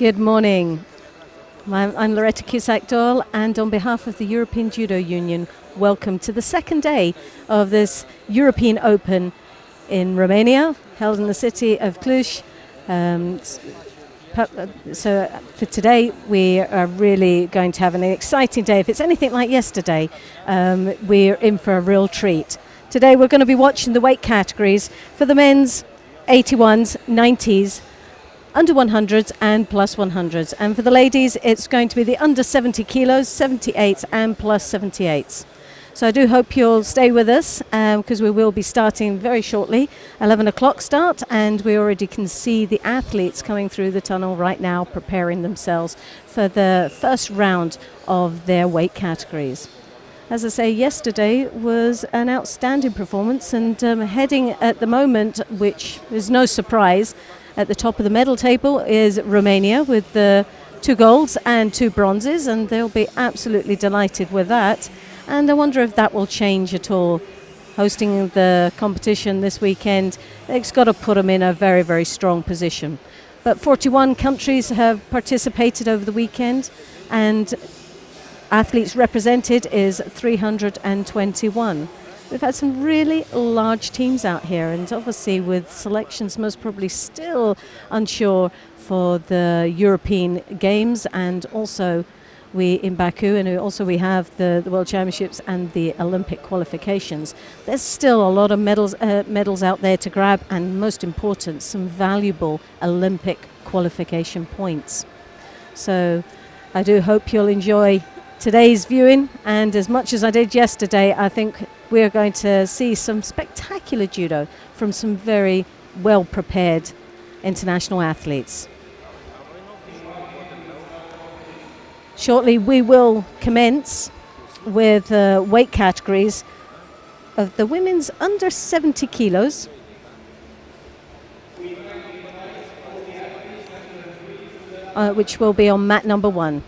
Good morning. I'm Loretta Cusack-Doyle, and on behalf of the European Judo Union, welcome to the second day of this European Open in Romania, held in the city of Cluj. So for today, we are really going to have an exciting day. If it's anything like yesterday, we're in for a real treat. Today we're going to be watching the weight categories for the men's 81s, 90s, under 100s and plus 100s. And for the ladies, it's going to be the under 70 kilos, 78s and plus 78s. So I do hope you'll stay with us because we will be starting very shortly, 11 o'clock start, and we already can see the athletes coming through the tunnel right now, preparing themselves for the first round of their weight categories. As I say, yesterday was an outstanding performance, and heading at the moment, which is no surprise, at the top of the medal table is Romania with the 2 golds and 2 bronzes, and they'll be absolutely delighted with that. And I wonder if that will change at all. Hosting the competition this weekend, it's got to put them in a very, very strong position. But 41 countries have participated over the weekend, and athletes represented is 321. We've had some really large teams out here, and obviously with selections most probably still unsure for the European Games, and also we in Baku, and also we have the World Championships and the Olympic qualifications. There's still a lot of medals out there to grab, and most important, some valuable Olympic qualification points. So I do hope you'll enjoy today's viewing, and as much as I did yesterday, I think we're going to see some spectacular judo from some very well prepared international athletes. Shortly we will commence with weight categories of the women's under 70 kilos, which will be on mat number 1.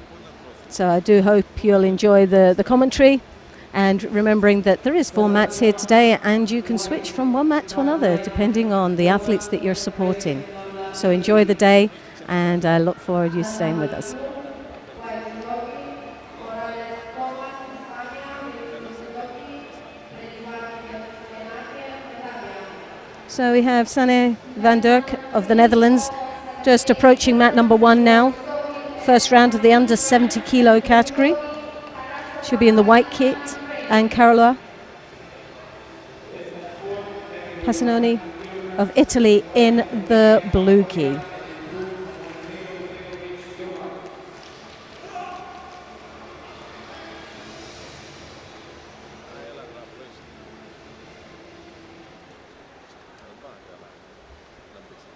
So I do hope you'll enjoy the commentary, and remembering that there is 4 mats here today, and you can switch from one mat to another depending on the athletes that you're supporting. So enjoy the day, and I look forward to you staying with us. So we have Sanne van Dirk of the Netherlands just approaching mat number 1 now. First round of the under 70 kilo category. She'll be in the white kit, and Carola Passanoni of Italy in the blue key.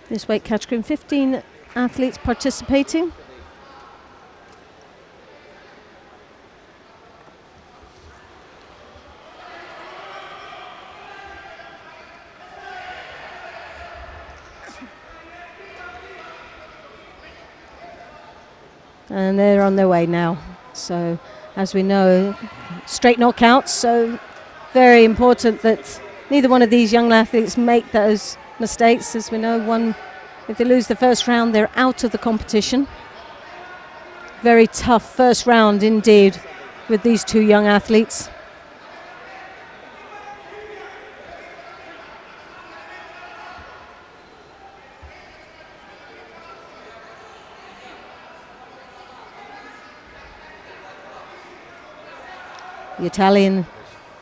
This weight category, 15 athletes participating. And they're on their way now. So, as we know, straight knockouts, so very important that neither one of these young athletes make those mistakes. As we know, if they lose the first round, they're out of the competition. Very tough first round indeed with these 2 young athletes. The Italian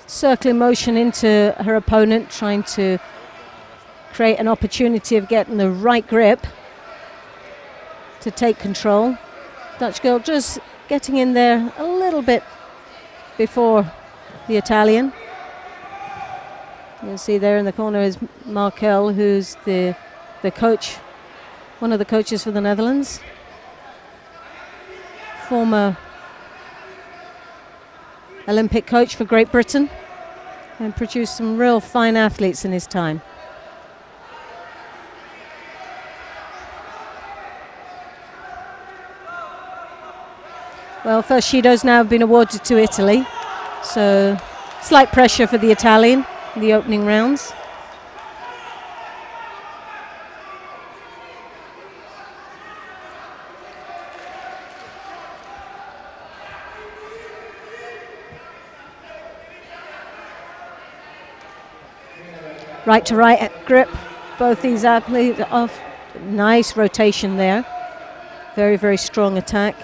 circling motion into her opponent, trying to create an opportunity of getting the right grip to take control. Dutch girl just getting in there a little bit before the Italian. You'll see there in the corner is Markel, who's the coach, one of the coaches for the Netherlands. Former Olympic coach for Great Britain, and produced some real fine athletes in his time. Well, first Shido's now been awarded to Italy, so slight pressure for the Italian in the opening rounds. right to right grip. Both these athletes off. Nice rotation there. Very, very strong attack.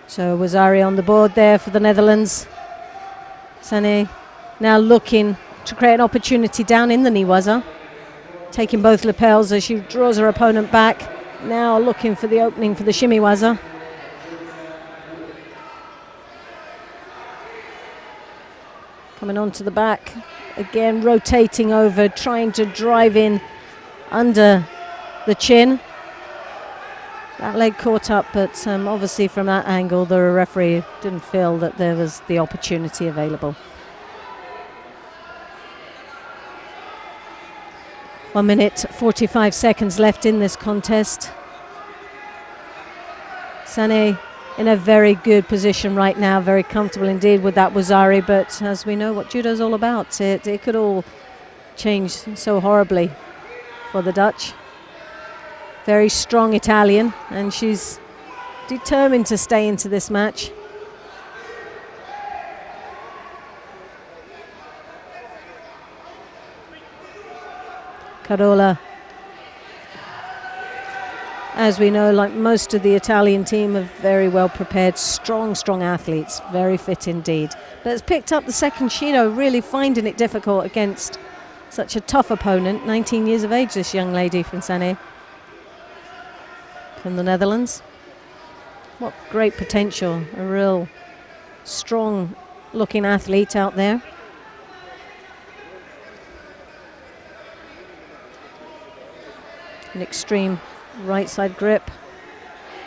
So Wazari on the board there for the Netherlands. Sané now looking to create an opportunity down in the Niwaza. Taking both lapels as she draws her opponent back. Now looking for the opening for the Shimiwaza. Coming onto the back. Again rotating over, trying to drive in under the chin. That leg caught up, but obviously from that angle the referee didn't feel that there was the opportunity available. 1 minute 45 seconds left in this contest. Sané in a very good position right now, very comfortable indeed with that Wazari, but as we know what judo's all about, it could all change so horribly for the Dutch. Very strong Italian, and she's determined to stay into this match. Carola, as we know, like most of the Italian team, are very well prepared, strong athletes, very fit indeed. But has picked up the second Shido, really finding it difficult against such a tough opponent. 19 years of age, this young lady from Sané, from the Netherlands. What great potential, a real strong looking athlete out there. An extreme right side grip,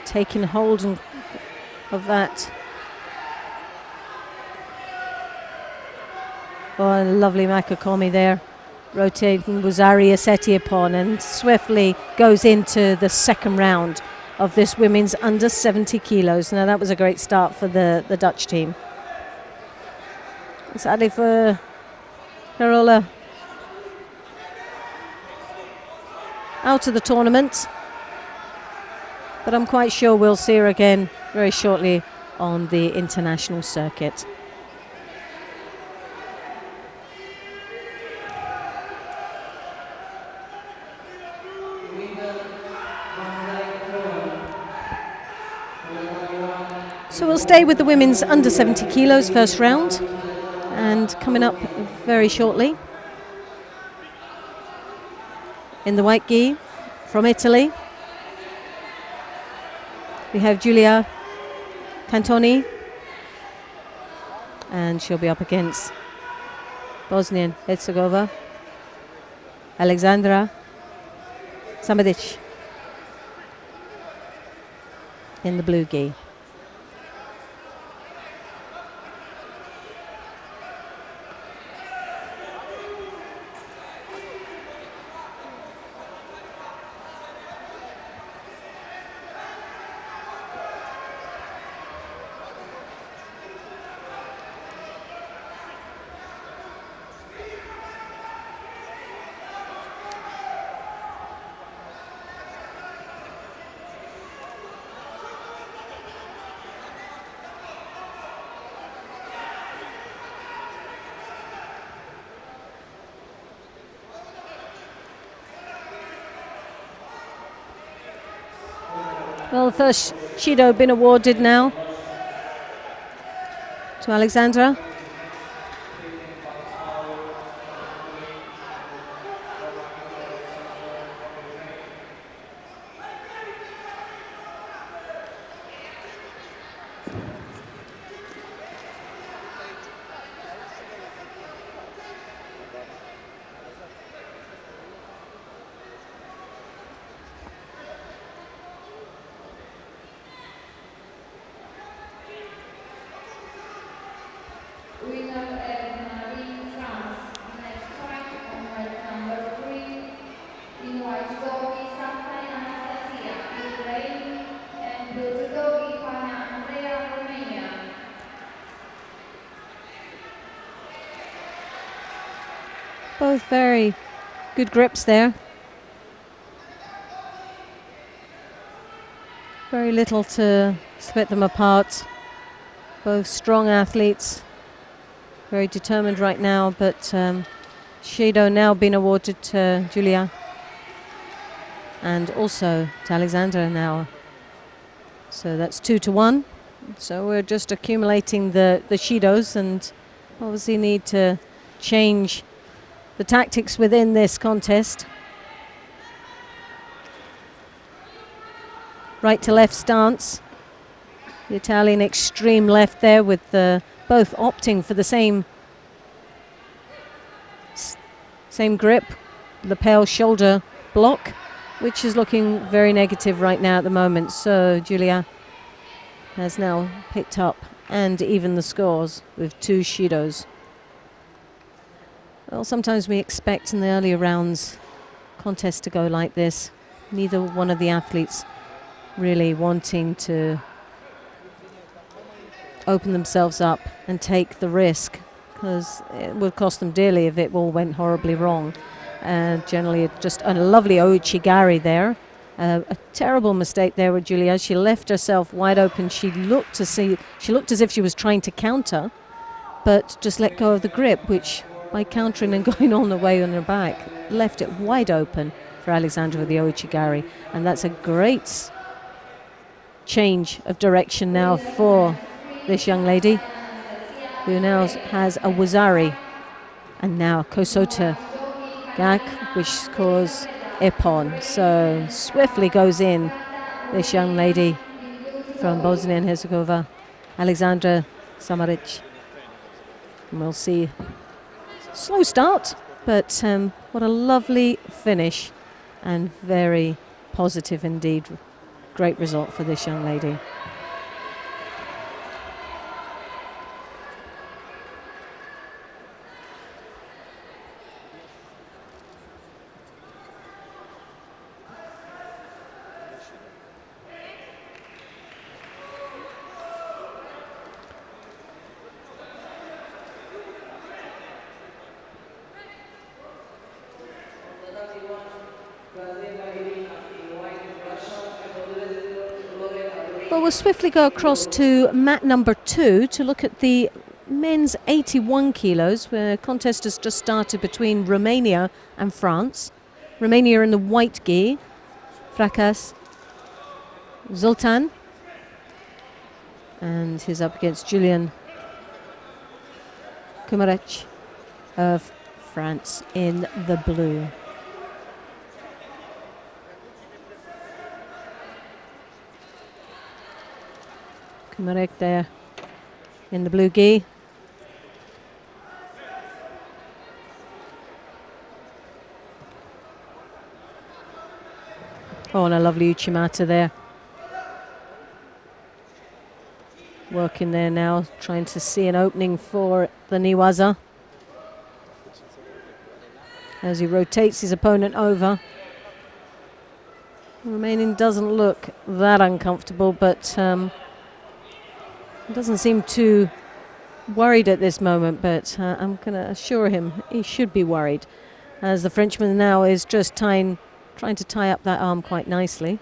taking hold of that. Oh, a lovely Makakomi there, rotating Wazari Aseti upon, and swiftly goes into the second round of this women's under 70 kilos. Now that was a great start for the Dutch team. Sadly for Carola, out of the tournament, but I'm quite sure we'll see her again very shortly on the international circuit. So we'll stay with the women's under 70 kilos first round, and coming up very shortly in the white gi from Italy, we have Giulia Cantoni, and she'll be up against Bosnian Herzegovina Alexandra Samadic in the blue gi. Well, the first Shido been awarded now to Alexandra. Both very good grips there. Very little to split them apart. Both strong athletes, very determined right now, but Judo now been awarded to Julia and also to Alexandra now. So that's 2-1. So we're just accumulating the Shidos, and obviously need to change the tactics within this contest. Right to left stance. The Italian extreme left there, with both opting for the same grip, lapel shoulder block, which is looking very negative right now at the moment. So Julia has now picked up and even the scores with 2 Shidos. Well, sometimes we expect in the earlier rounds contests to go like this. Neither one of the athletes really wanting to open themselves up and take the risk, because it would cost them dearly if it all went horribly wrong. Generally just a lovely ouchigari there. A terrible mistake there with Julia. She left herself wide open. She looked as if she was trying to counter, but just let go of the grip, which by countering and going on the way on her back left it wide open for Alexandra with the ouchigari. And that's a great change of direction now for this young lady, who now has a wazari and now kosota gak, which scores ippon. So swiftly goes in this young lady from Bosnia and Herzegovina, Alexandra Samaric. And we'll see, slow start, but what a lovely finish and very positive indeed. Great result for this young lady. Well, we'll swiftly go across to mat number 2 to look at the men's 81 kilos, where contest has just started between Romania and France. Romania in the white gi, Fracas Zoltan, and he's up against Julian Kumarec of France in the blue. Kumarec there in the blue gi. Oh, and a lovely Uchimata there. Working there now, trying to see an opening for the Niwaza as he rotates his opponent over. Romanian doesn't look that uncomfortable, but doesn't seem too worried at this moment, but I'm going to assure him he should be worried, as the Frenchman now is just trying to tie up that arm quite nicely.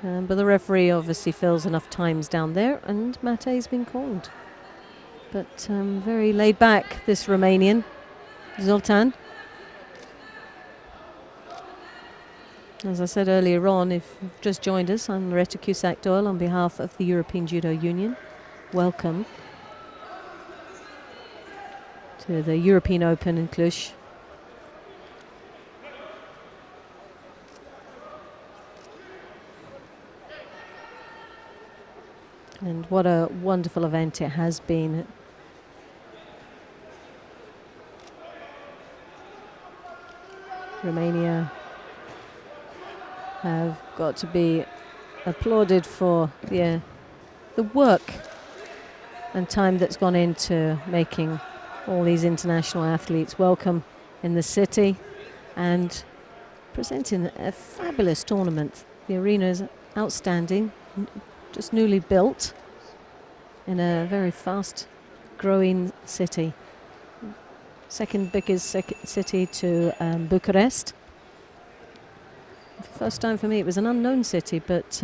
But the referee obviously fills enough times down there, and Mate's been called. But very laid back, this Romanian, Zoltan. As I said earlier on, if you've just joined us, I'm Loretta Cusack-Doyle on behalf of the European Judo Union. Welcome to the European Open in Cluj. And what a wonderful event it has been. Romania have got to be applauded for the work and time that's gone into making all these international athletes welcome in the city and presenting a fabulous tournament. The arena is outstanding, just newly built in a very fast growing city. second biggest city to Bucharest. First time for me, it was an unknown city, but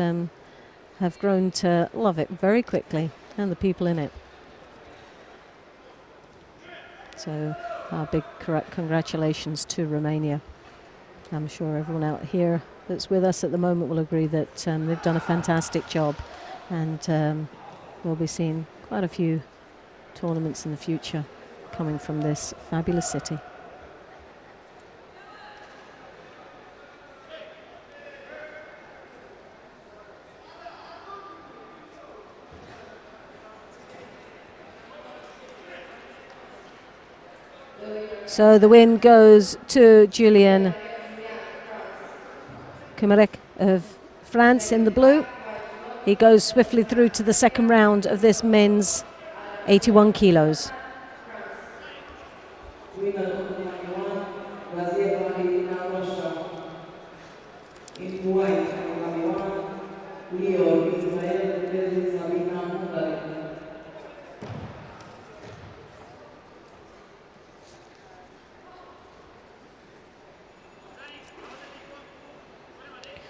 have grown to love it very quickly, and the people in it. So our big congratulations to Romania. I'm sure everyone out here that's with us at the moment will agree that they've done a fantastic job, and we'll be seeing quite a few tournaments in the future coming from this fabulous city. So the win goes to Julien Kumarek of France in the blue. He goes swiftly through to the second round of this men's 81 kilos.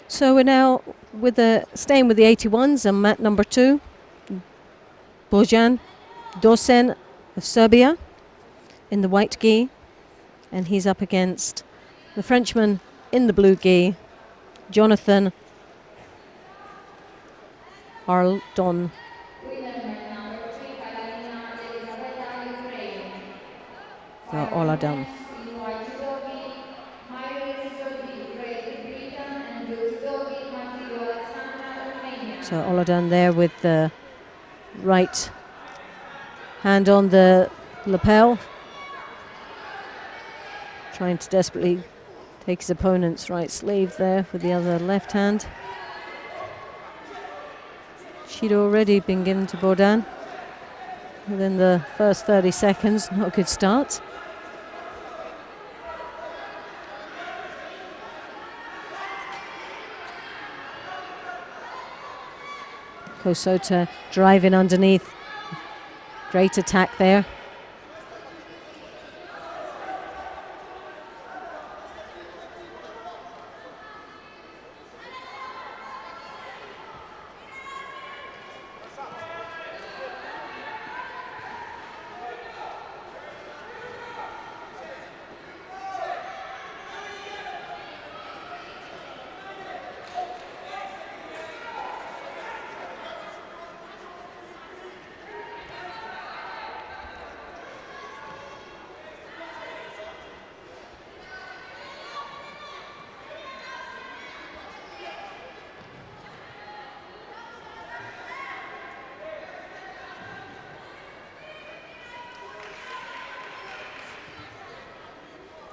So we're now staying with the 81s and mat number 2, Bojan Dosen of Serbia in the white gi, and he's up against the Frenchman in the blue gi, Jonathan Arldon. Oladam. So Oladam there with the right hand on the lapel, trying to desperately take his opponent's right sleeve there with the other left hand. Judo already been given to Bojan within the first 30 seconds. Not a good start. Kosota driving underneath. Great attack there.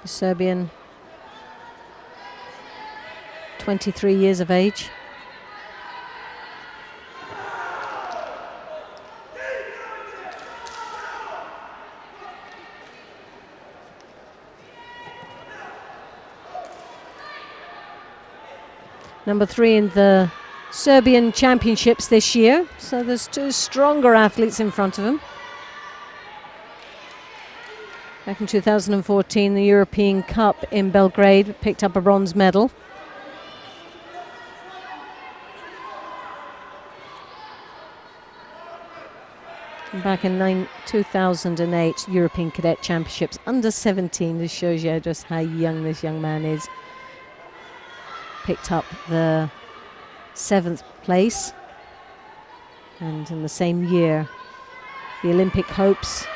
Serbian, 23 years of age. Number 3 in the Serbian Championships this year, so there's 2 stronger athletes in front of him. Back in 2014, the European Cup in Belgrade, picked up a bronze medal. And back in 2008, European Cadet Championships, under 17. This shows you just how young this young man is. Picked up the 7th place. And in the same year, the Olympic hopes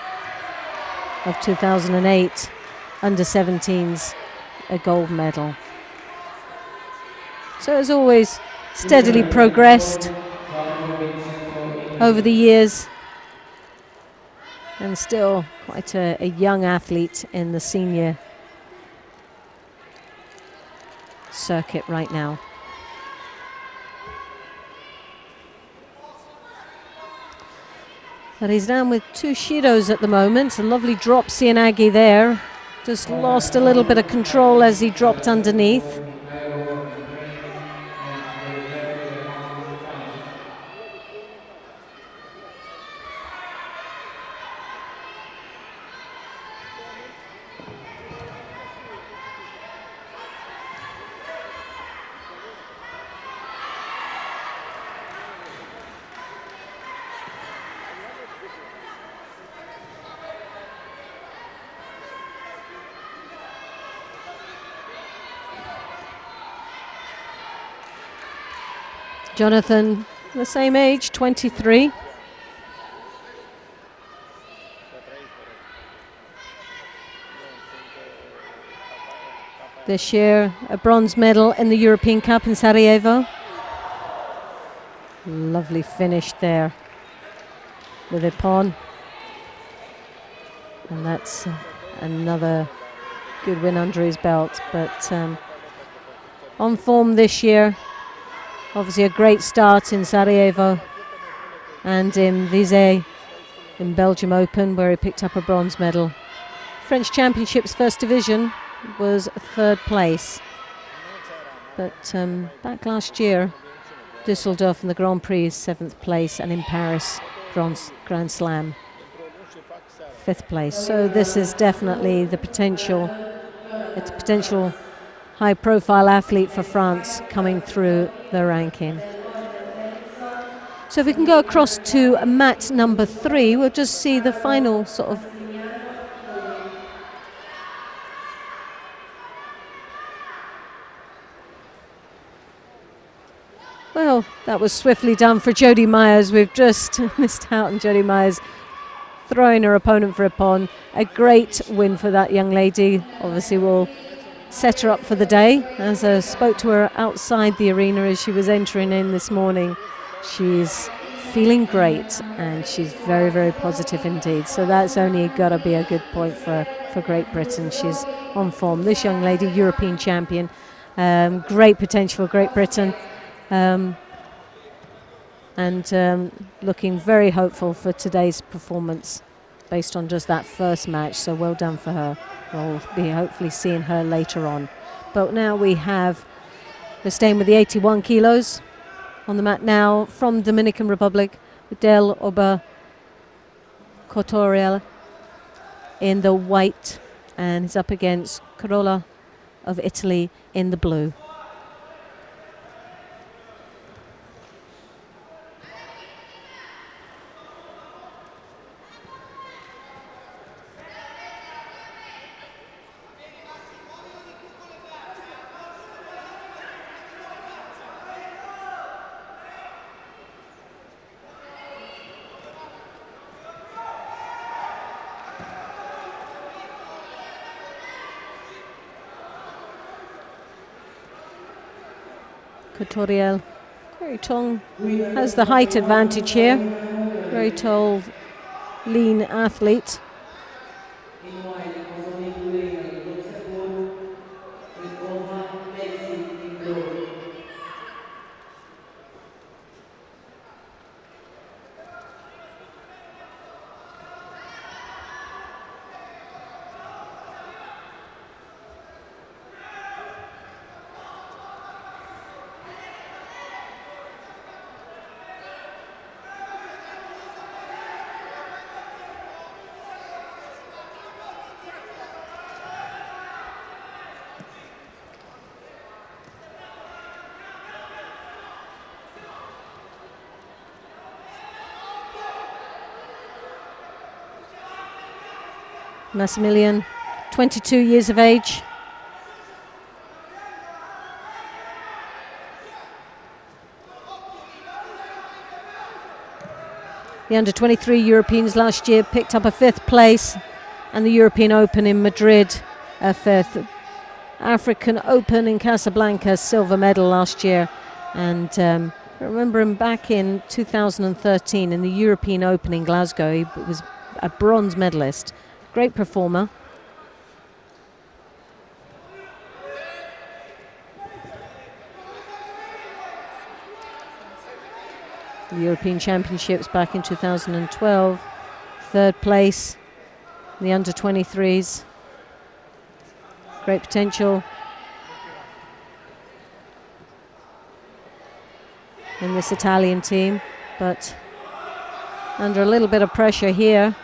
of 2008, under 17s, a gold medal. So as always, steadily progressed over the years, and still quite a young athlete in the senior circuit right now. But he's down with 2 Shidos at the moment. A lovely drop Cianagi there. Just lost a little bit of control as he dropped underneath. Jonathan, the same age, 23. This year, a bronze medal in the European Cup in Sarajevo. Lovely finish there with Ipon. And that's another good win under his belt. But on form this year, obviously a great start in Sarajevo and in Visé in Belgium Open, where he picked up a bronze medal. French Championships First Division was 3rd place. But back last year, Düsseldorf in the Grand Prix 7th place, and in Paris, Grand Slam 5th place. So this is definitely the potential. It's a potential high-profile athlete for France coming through the ranking. So if we can go across to mat number 3, we'll just see the final sort of well, that was swiftly done for Jody Myers. We've just missed out on Jody Myers throwing her opponent for a pawn. A great win for that young lady. Obviously will set her up for the day. As I spoke to her outside the arena as she was entering in this morning, she's feeling great and she's very, very positive indeed. So that's only got to be a good point for Great Britain. She's on form. This young lady, European champion, great potential for Great Britain. Looking very hopeful for today's performance based on just that first match, so well done for her. We'll be hopefully seeing her later on. But now we're staying with the 81 kilos on the mat now from Dominican Republic, Del Oba Cotoriel in the white, and he's up against Carola of Italy in the blue. Cotoriel, very tall, has the height advantage here. Very tall, lean athlete. Maximilian, 22 years of age. The under-23 Europeans last year picked up a 5th place, and the European Open in Madrid a 5th. African Open in Casablanca, silver medal last year. And I remember him back in 2013 in the European Open in Glasgow. He was a bronze medalist. Great performer. The European Championships back in 2012, 3rd place in the under-23s. Great potential in this Italian team, but under a little bit of pressure here.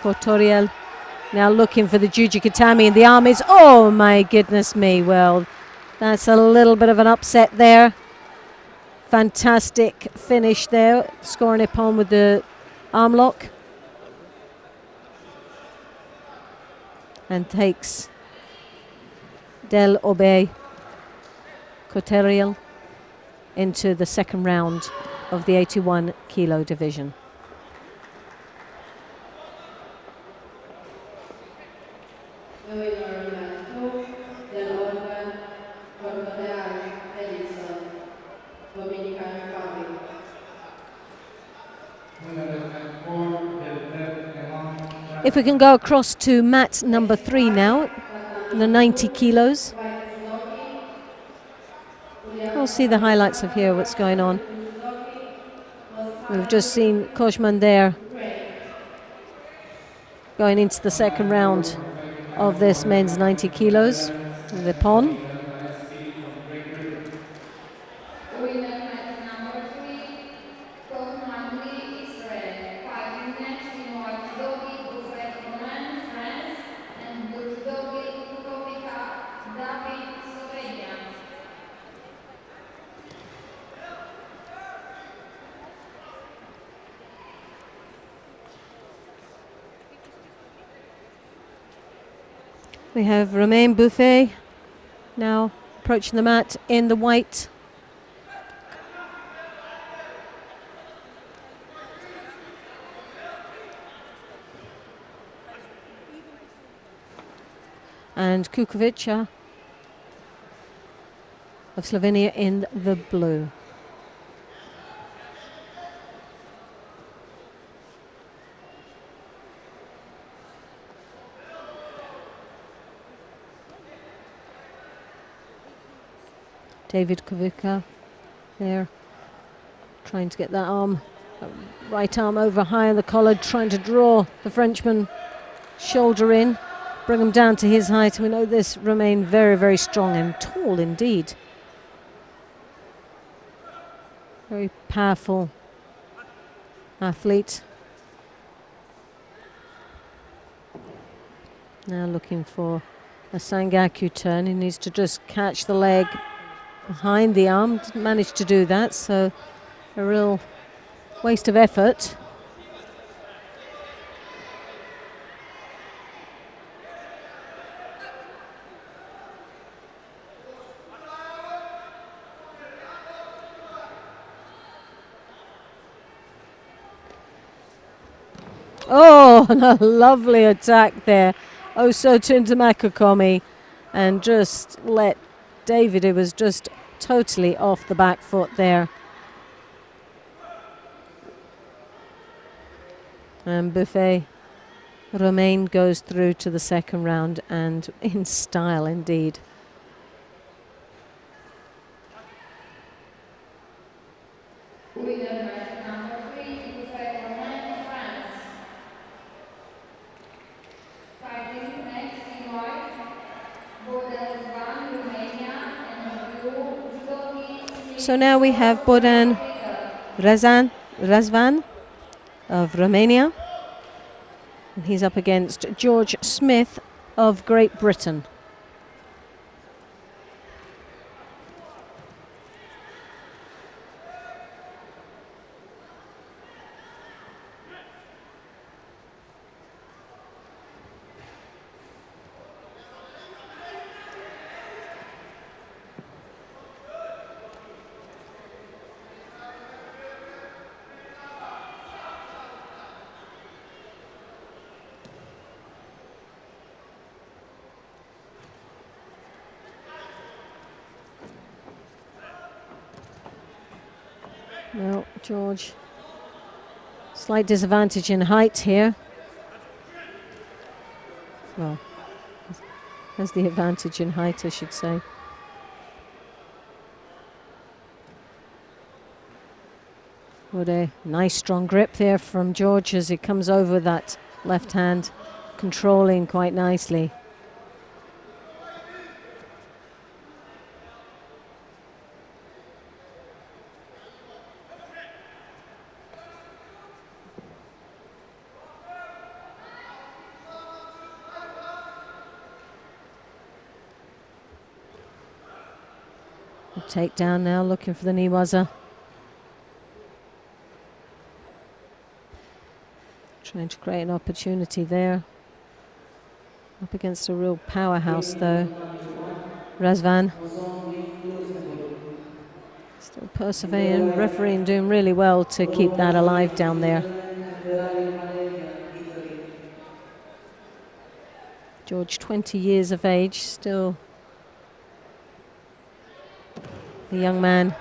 Cotoriel now looking for the Jujikatami, and the arm is, oh my goodness me, well, that's a little bit of an upset there. Fantastic finish there, scoring Ipon with the arm lock. And takes Del Obe Koteriel into the second round of the 81 kilo division. If we can go across to mat number 3 now, the 90 kilos. We'll see the highlights of here, what's going on. We've just seen Kozman there going into the second round of this men's 90 kilos, the pon. We have Romain Buffet now approaching the mat in the white. And Kukovic of Slovenia in the blue. David Kovica there, trying to get that arm, right arm over high on the collar, trying to draw the Frenchman shoulder in, bring him down to his height. We know this Romain very, very strong and tall indeed. Very powerful athlete. Now looking for a Sangaku turn. He needs to just catch the leg behind the arm. Didn't manage to do that, so a real waste of effort. Oh, and a lovely attack there. Oso Tintamakokomi, and just let David, who was just totally off the back foot there. And Buffet, Romain goes through to the second round, and in style indeed. So now we have Bodan Razvan of Romania, and he's up against George Smith of Great Britain. Well, George, slight disadvantage in height here. Well, has the advantage in height, I should say. What a nice strong grip there from George as he comes over that left hand, controlling quite nicely. Takedown now, looking for the Niwaza. Trying to create an opportunity there. Up against a real powerhouse though. Razvan. Still persevering, refereeing doing really well to keep that alive down there. George, 20 years of age, still a young man.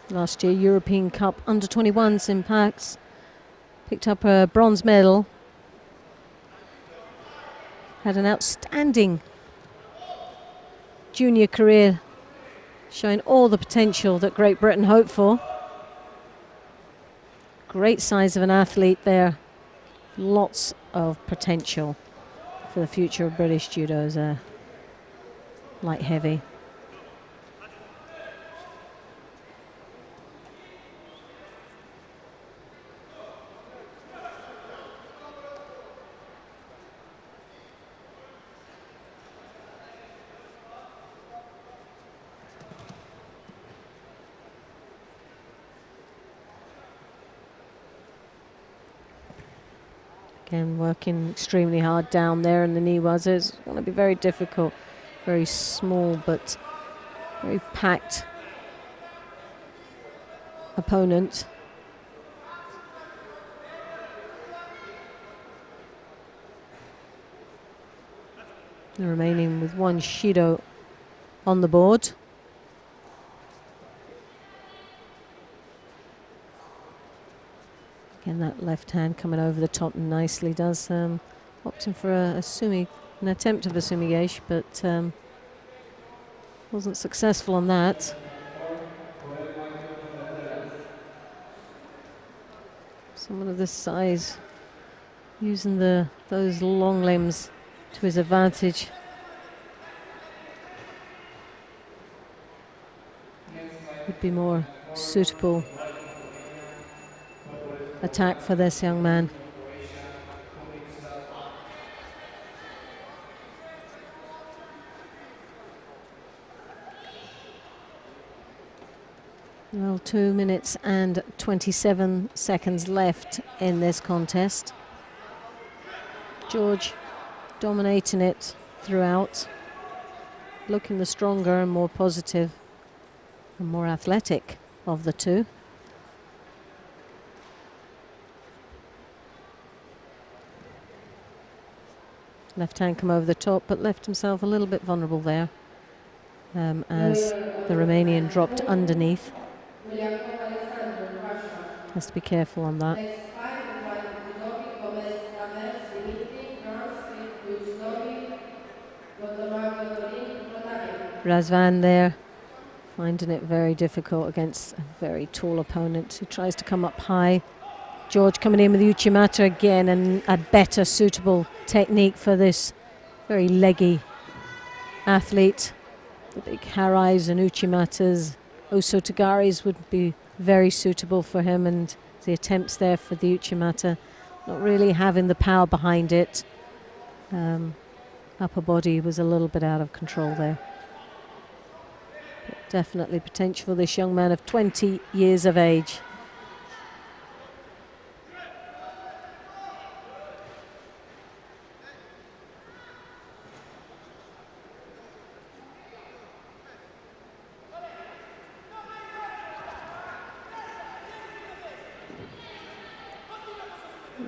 Last year, European Cup under-21s in Pax. Picked up a bronze medal. Had an outstanding junior career, showing all the potential that Great Britain hoped for. Great size of an athlete there. Lots of potential for the future of British judo as a light heavy. Again, working extremely hard down there in the knee was. It's going to be very difficult. Very small but very packed opponent. They're remaining with one Judo on the board. Again, that left hand coming over the top nicely does. Opting for an attempt of a sumigation, but wasn't successful on that. Someone of this size using those long limbs to his advantage. Would be more suitable attack for this young man. Well, 2 minutes and 27 seconds left in this contest. George dominating it throughout, looking the stronger and more positive and more athletic of the two. Left hand come over the top, but left himself a little bit vulnerable there as the Romanian dropped underneath. Has to be careful on that. Razvan there, finding it very difficult against a very tall opponent who tries to come up high. George coming in with the Uchimata again, and a better suitable technique for this very leggy athlete. The big harais and Uchimatas, Osotagaris would be very suitable for him, and the attempts there for the Uchimata, not really having the power behind it. Upper body was a little bit out of control there. But definitely potential for this young man of 20 years of age.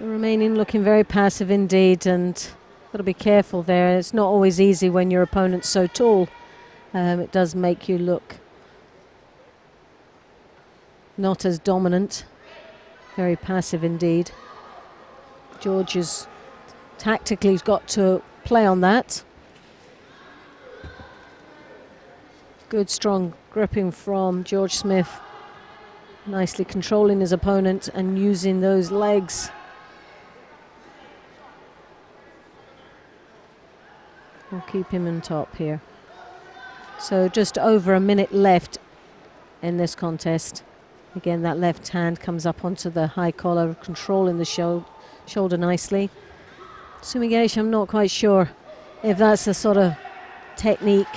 Remaining looking very passive indeed, and got to be careful there. It's not always easy when your opponent's so tall. It does make you look not as dominant. Very passive indeed. George has tactically got to play on that. Good strong gripping from George Smith. Nicely controlling his opponent and using those legs. We'll keep him on top here. So just over a minute left in this contest. Again, that left hand comes up onto the high collar, controlling the shoulder nicely. Sumigation, I'm not quite sure if that's the sort of technique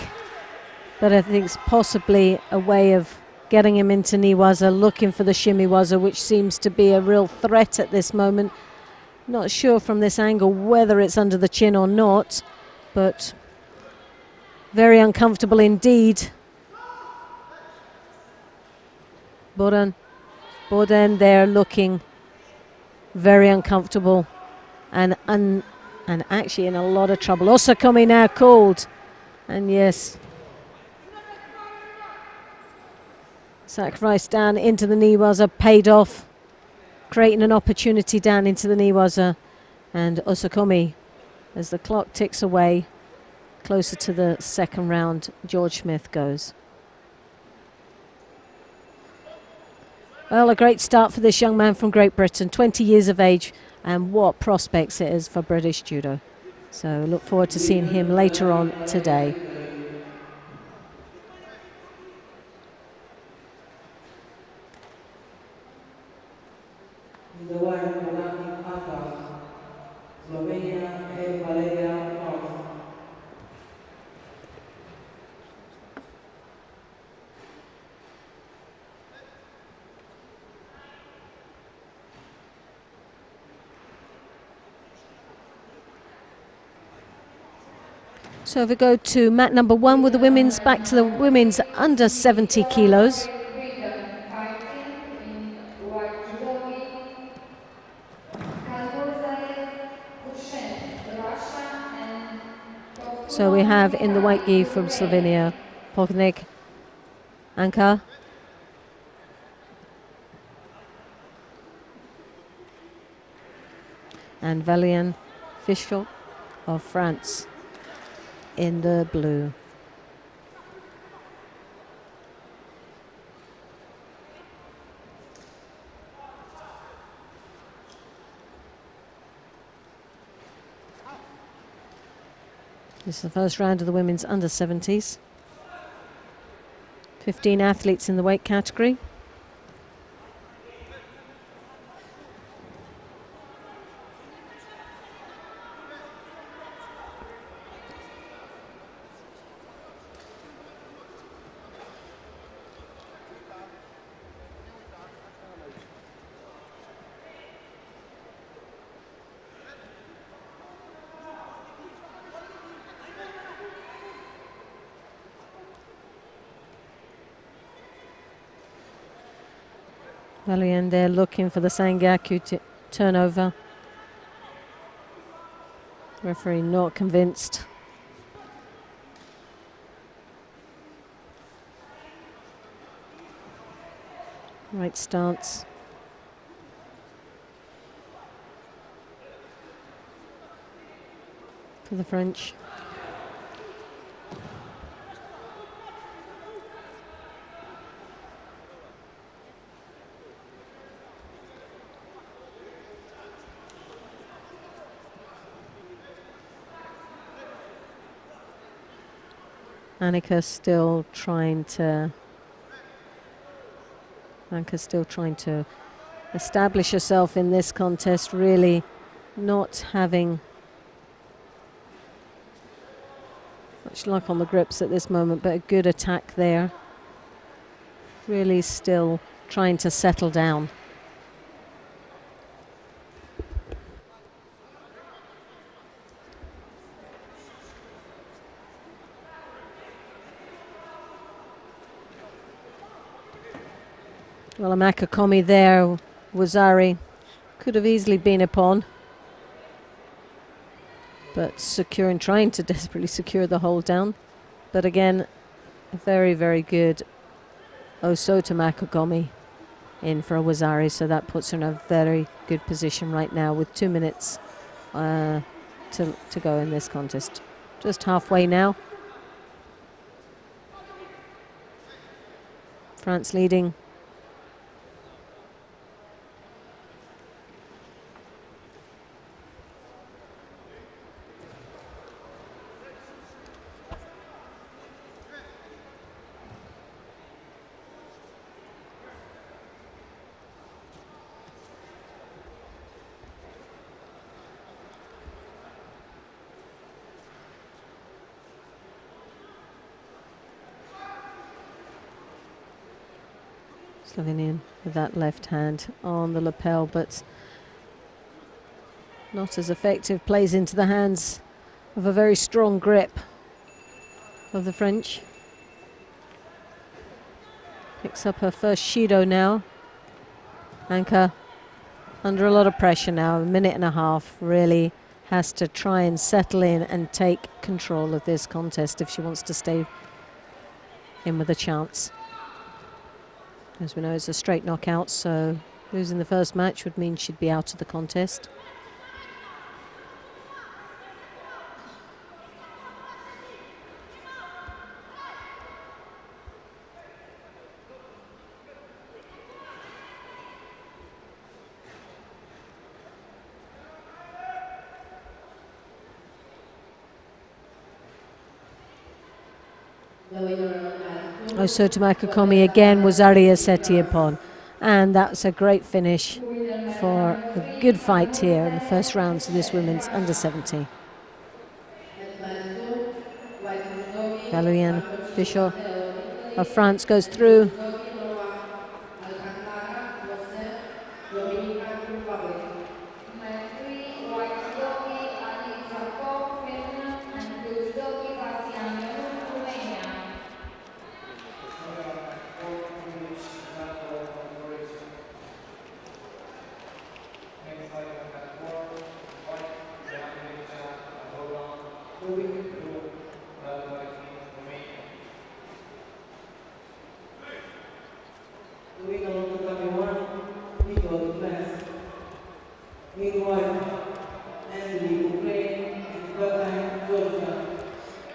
but I think it's possibly a way of getting him into Niwaza, looking for the shimiwaza, which seems to be a real threat at this moment. Not sure from this angle whether it's under the chin or not, but very uncomfortable indeed. Boden there looking very uncomfortable and actually in a lot of trouble. Osakumi now called, and yes, sacrifice down into the Niwaza paid off, creating an opportunity down into the Niwaza, and Osakumi, as the clock ticks away closer to the second round, George Smith goes. Well, a great start for this young man from Great Britain, 20 years of age, and what prospects it is for British judo. So look forward to seeing him later on today. So if we go to mat number 1 with the women's, back to the women's under 70 kilos. So we have in the white gi from Slovenia, Poknik, Anka, and Valien Fischel of France in the blue. This is the first round of the women's under 70s. 15 athletes in the weight category. Valien there looking for the Sangaku turnover. Referee not convinced. Right stance. For the French. Anka's still trying to establish herself in this contest, really not having much luck on the grips at this moment, but a good attack there. Really still trying to settle down. Well, a Makakomi there, Wazari could have easily been upon, but trying to desperately secure the hold down. But again, a very, very good Osota Makakomi in for a Wazari, so that puts her in a very good position right now with 2 minutes to go in this contest. Just halfway now. France leading. Slovenian with that left hand on the lapel, but not as effective. Plays into the hands of a very strong grip of the French. Picks up her first Judo now. Anka under a lot of pressure now, a minute and a half, really has to try and settle in and take control of this contest if she wants to stay in with a chance. As we know, it's a straight knockout, so losing the first match would mean she'd be out of the contest. Sotomayor Komi again was Arya Setiapon, and that's a great finish for a good fight here in the first rounds of this women's under 70. Valérie Fischer of France goes through.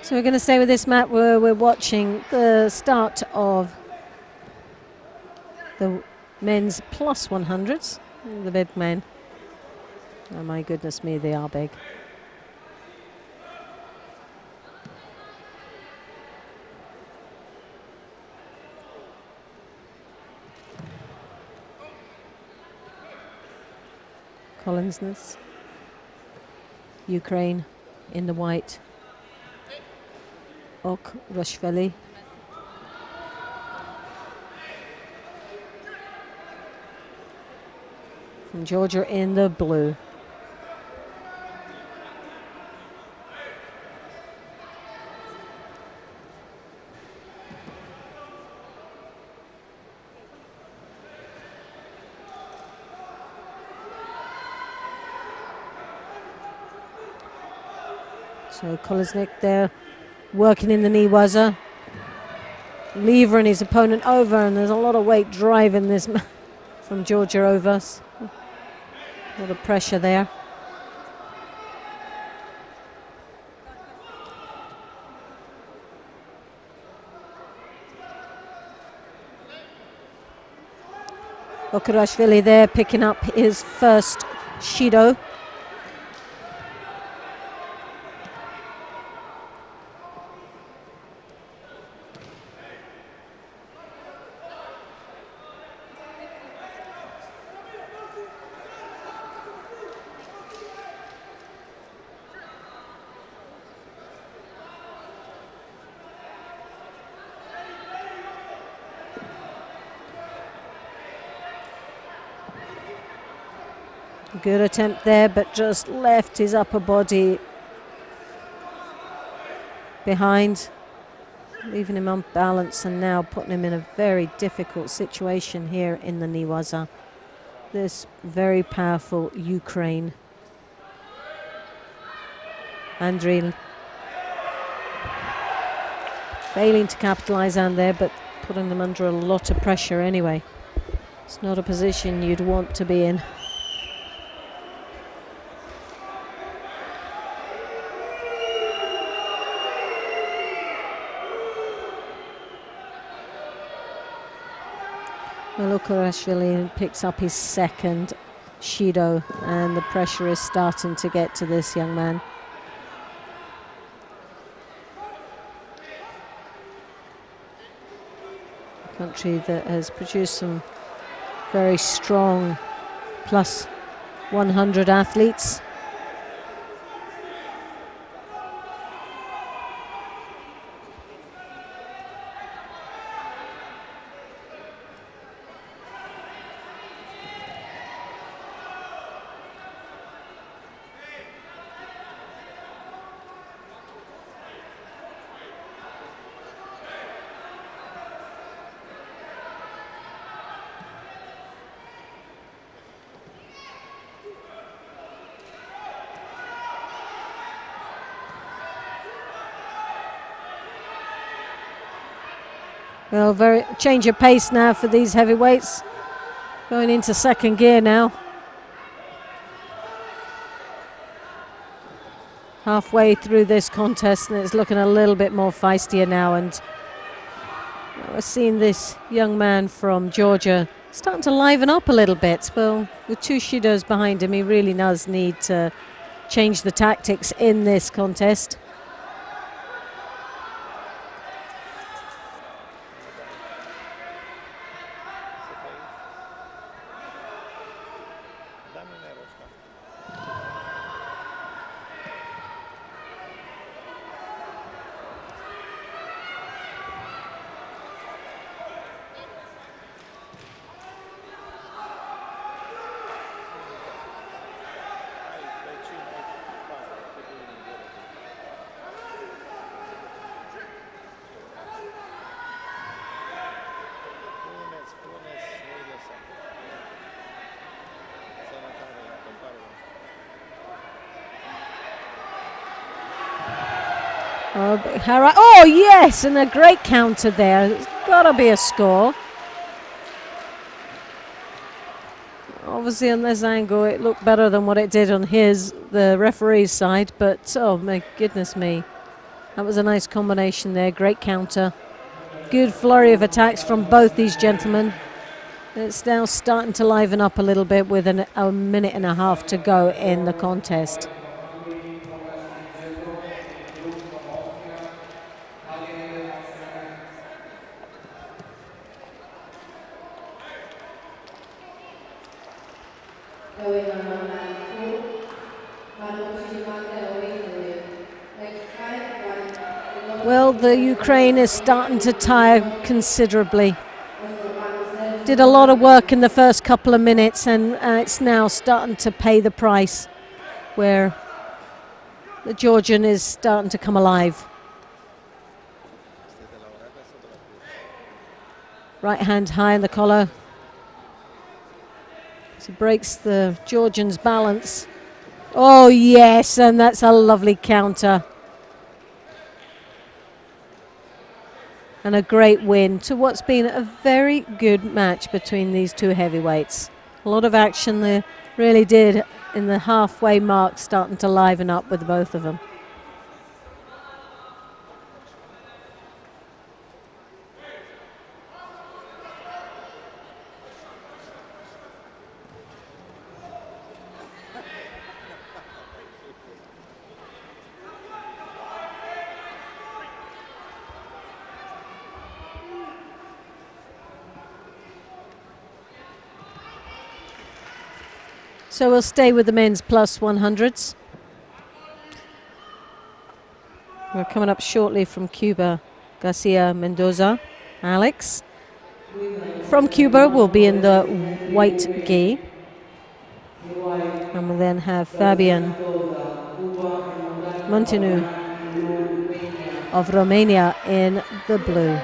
So we're going to stay with this map where we're watching the start of the men's plus 100s, the big men. Oh my goodness me, they are big. Collinsness, Ukraine in the white. Rashvili. From Georgia in the blue. So Kolesnik there, working in the knee waza, levering his opponent over, and there's a lot of weight driving this from Georgia over. A lot of pressure there. Okarashvili there picking up his first Judo. Good attempt there, but just left his upper body behind, leaving him unbalanced and now putting him in a very difficult situation here in the Niwaza. This very powerful Ukraine. Andriy failing to capitalize on there, but putting them under a lot of pressure anyway. It's not a position you'd want to be in. Well, Okarashvili picks up his second Judo, and the pressure is starting to get to this young man. A country that has produced some very strong plus 100 athletes. Well, very change of pace now for these heavyweights. Going into second gear now. Halfway through this contest, and it's looking a little bit more feistier now. And we're seeing this young man from Georgia starting to liven up a little bit. Well, with two Shidos behind him, he really does need to change the tactics in this contest. Oh yes, and a great counter there. It's got to be a score. Obviously on this angle it looked better than what it did on the referee's side, but oh my goodness me. That was a nice combination there, great counter. Good flurry of attacks from both these gentlemen. It's now starting to liven up a little bit with a minute and a half to go in the contest. Well, the Ukraine is starting to tire considerably. Did a lot of work in the first couple of minutes, and it's now starting to pay the price, where the Georgian is starting to come alive. Right hand high in the collar. So breaks the Georgian's balance. Oh yes, and that's a lovely counter. And a great win to what's been a very good match between these two heavyweights. A lot of action there, really did, in the halfway mark, starting to liven up with both of them. So we'll stay with the men's plus 100s. We're coming up shortly from Cuba. Garcia Mendoza, Alex. From Cuba will be in the white gi. And we'll then have Fabian Montenu of Romania in the blue.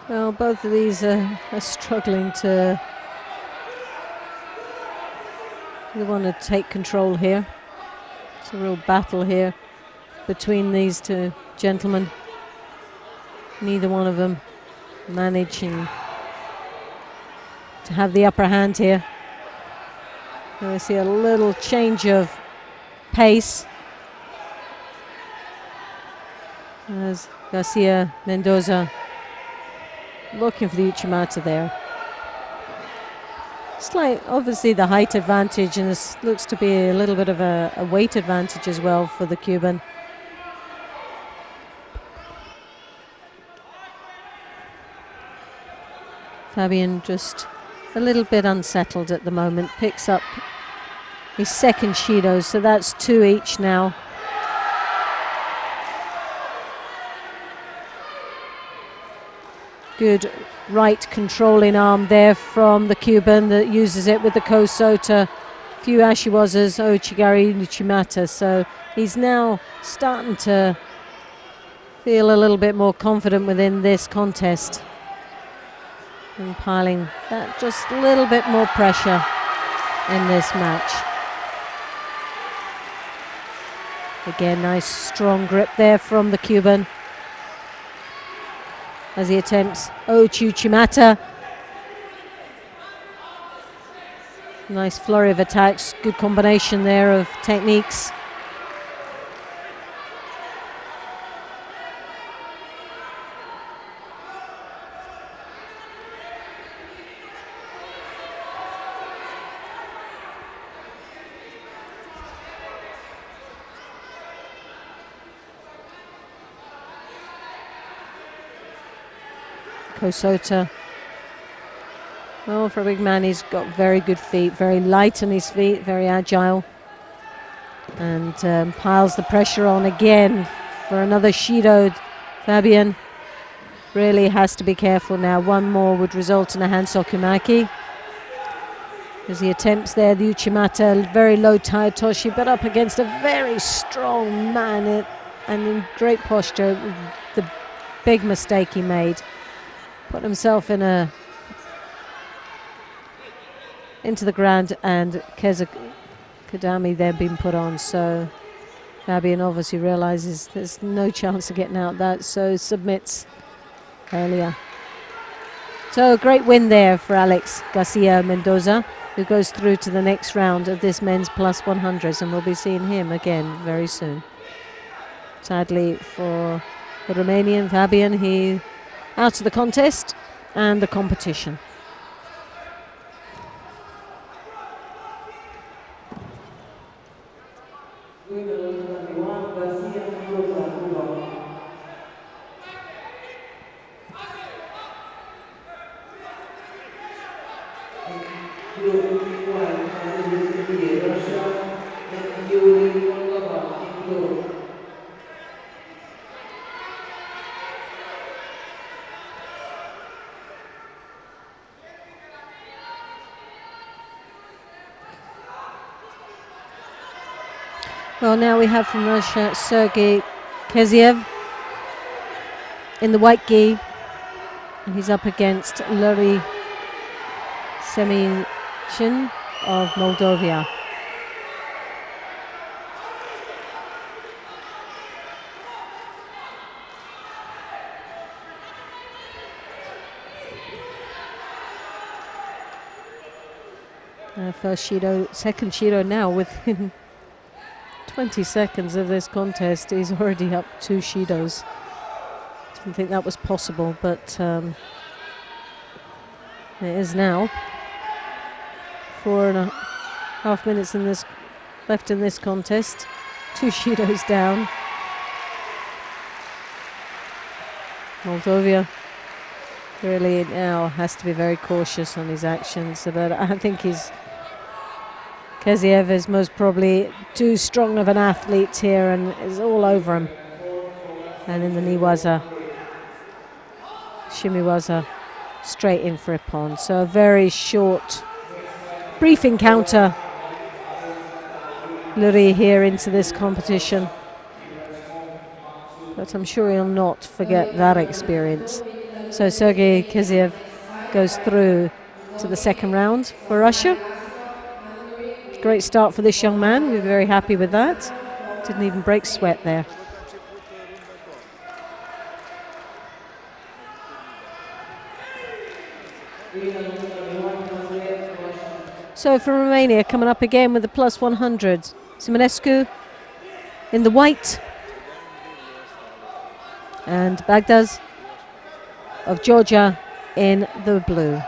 Well, both of these are struggling to They want to take control here. It's a real battle here between these two gentlemen. Neither one of them managing to have the upper hand here. And I see a little change of pace as Garcia Mendoza looking for the Uchimata there. Slight, obviously the height advantage, and this looks to be a little bit of a weight advantage as well for the Cuban. Fabian just a little bit unsettled at the moment, picks up his second Shido, so that's 2 each now. Good right controlling arm there from the Cuban that uses it with the Kosota, few Ashiwazas, Ochigari, Uchimata. So he's now starting to feel a little bit more confident within this contest and piling that just a little bit more pressure in this match. Again, nice strong grip there from the Cuban as he attempts Uchimata. Nice flurry of attacks, good combination there of techniques. Kosota. Well, for a big man, he's got very good feet, very light on his feet, very agile. And piles the pressure on again for another Shido. Fabian really has to be careful now. One more would result in a Hansokimaki. As he attempts there, the Uchimata, very low tire toshi, but up against a very strong man and in great posture. The big mistake he made. Put himself into the ground, and Keza Kadami then been put on. So Fabian obviously realizes there's no chance of getting out of that, so submits earlier. So a great win there for Alex Garcia Mendoza, who goes through to the next round of this men's plus 100s, and we'll be seeing him again very soon. Sadly for the Romanian Fabian, he out of the contest and the competition. Well, now we have from Russia Sergei Keziev in the white gi, and he's up against Luri Semichin of Moldova. First Shido, second Shido now within 20 seconds of this contest. He's already up 2 Shidos. Didn't think that was possible, but it is now. 4.5 minutes in this left in this contest. 2 Shidos down. Moldova really now has to be very cautious on his actions, but I think Keziev is most probably too strong of an athlete here and is all over him. And in the Niwaza, Shimiwaza, straight in for Ippon. So a very short, brief encounter. Luri here into this competition. But I'm sure he'll not forget that experience. So Sergei Keziev goes through to the second round for Russia. great start for this young man. We're very happy with that. Didn't even break sweat there. So for Romania, coming up again with the plus 100. Simonescu in the white. And Bagdaz of Georgia in the blue.